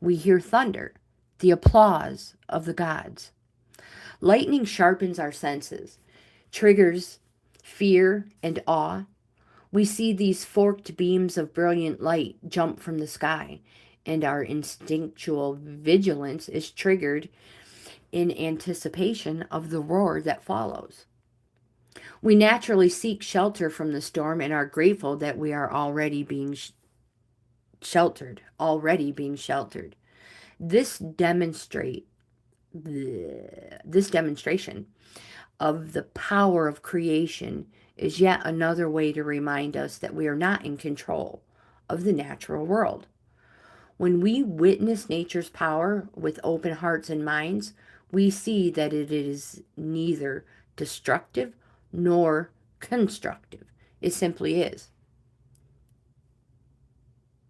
we hear thunder, the applause of the gods. Lightning sharpens our senses, triggers fear and awe. We see these forked beams of brilliant light jump from the sky, and our instinctual vigilance is triggered in anticipation of the roar that follows. We naturally seek shelter from the storm and are grateful that we are already being sheltered. This demonstrate this demonstration of the power of creation is yet another way to remind us that we are not in control of the natural world. When we witness nature's power with open hearts and minds, we see that it is neither destructive nor constructive. It simply is.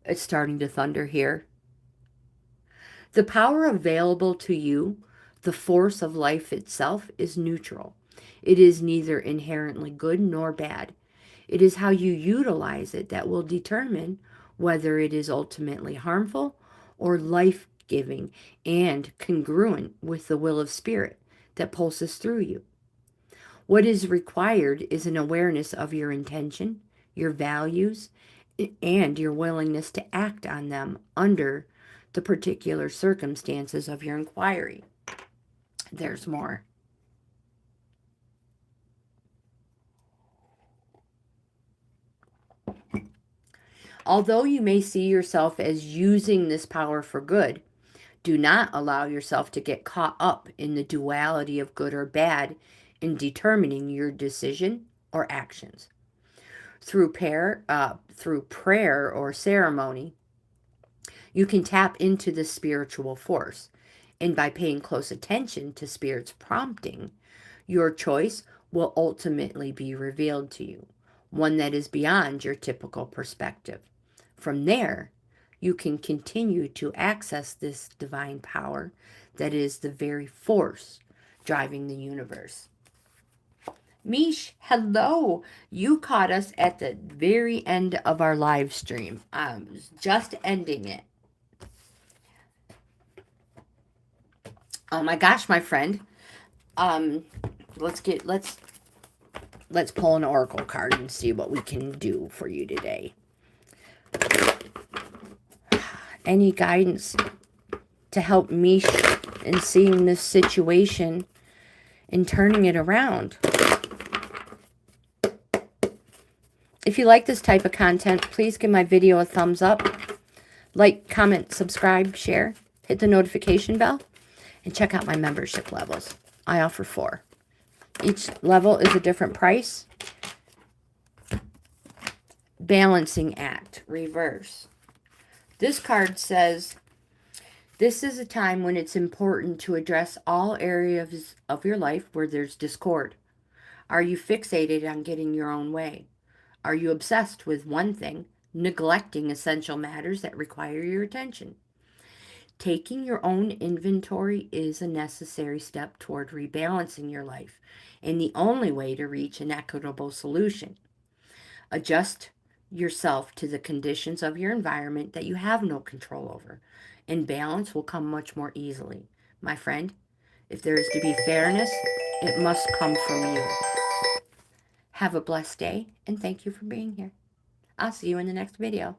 It's starting to thunder here. The power available to you, the force of life itself, is neutral. It is neither inherently good nor bad. It is how you utilize it that will determine whether it is ultimately harmful or life-giving and congruent with the will of spirit that pulses through you. What is required is an awareness of your intention, your values, and your willingness to act on them under the particular circumstances of your inquiry. There's more. Although you may see yourself as using this power for good, do not allow yourself to get caught up in the duality of good or bad in determining your decision or actions. Through prayer or ceremony, you can tap into the spiritual force, and by paying close attention to Spirit's prompting, your choice will ultimately be revealed to you, one that is beyond your typical perspective. From there, you can continue to access this divine power that is the very force driving the universe. Mish, hello. You caught us at the very end of our live stream. I was just ending it. Oh my gosh, my friend. Let's pull an oracle card and see what we can do for you today. Any guidance to help Mish in seeing this situation and turning it around? If you like this type of content, please give my video a thumbs up. Like, comment, subscribe, share, hit the notification bell, and check out my membership levels. I offer 4. Each level is a different price. Balancing Act, reverse. This card says, this is a time when it's important to address all areas of your life where there's discord. Are you fixated on getting your own way? Are you obsessed with one thing, neglecting essential matters that require your attention? Taking your own inventory is a necessary step toward rebalancing your life, and the only way to reach an equitable solution. Adjust yourself to the conditions of your environment that you have no control over, and balance will come much more easily. My friend, if there is to be fairness, it must come from you. Have a blessed day, and thank you for being here. I'll see you in the next video.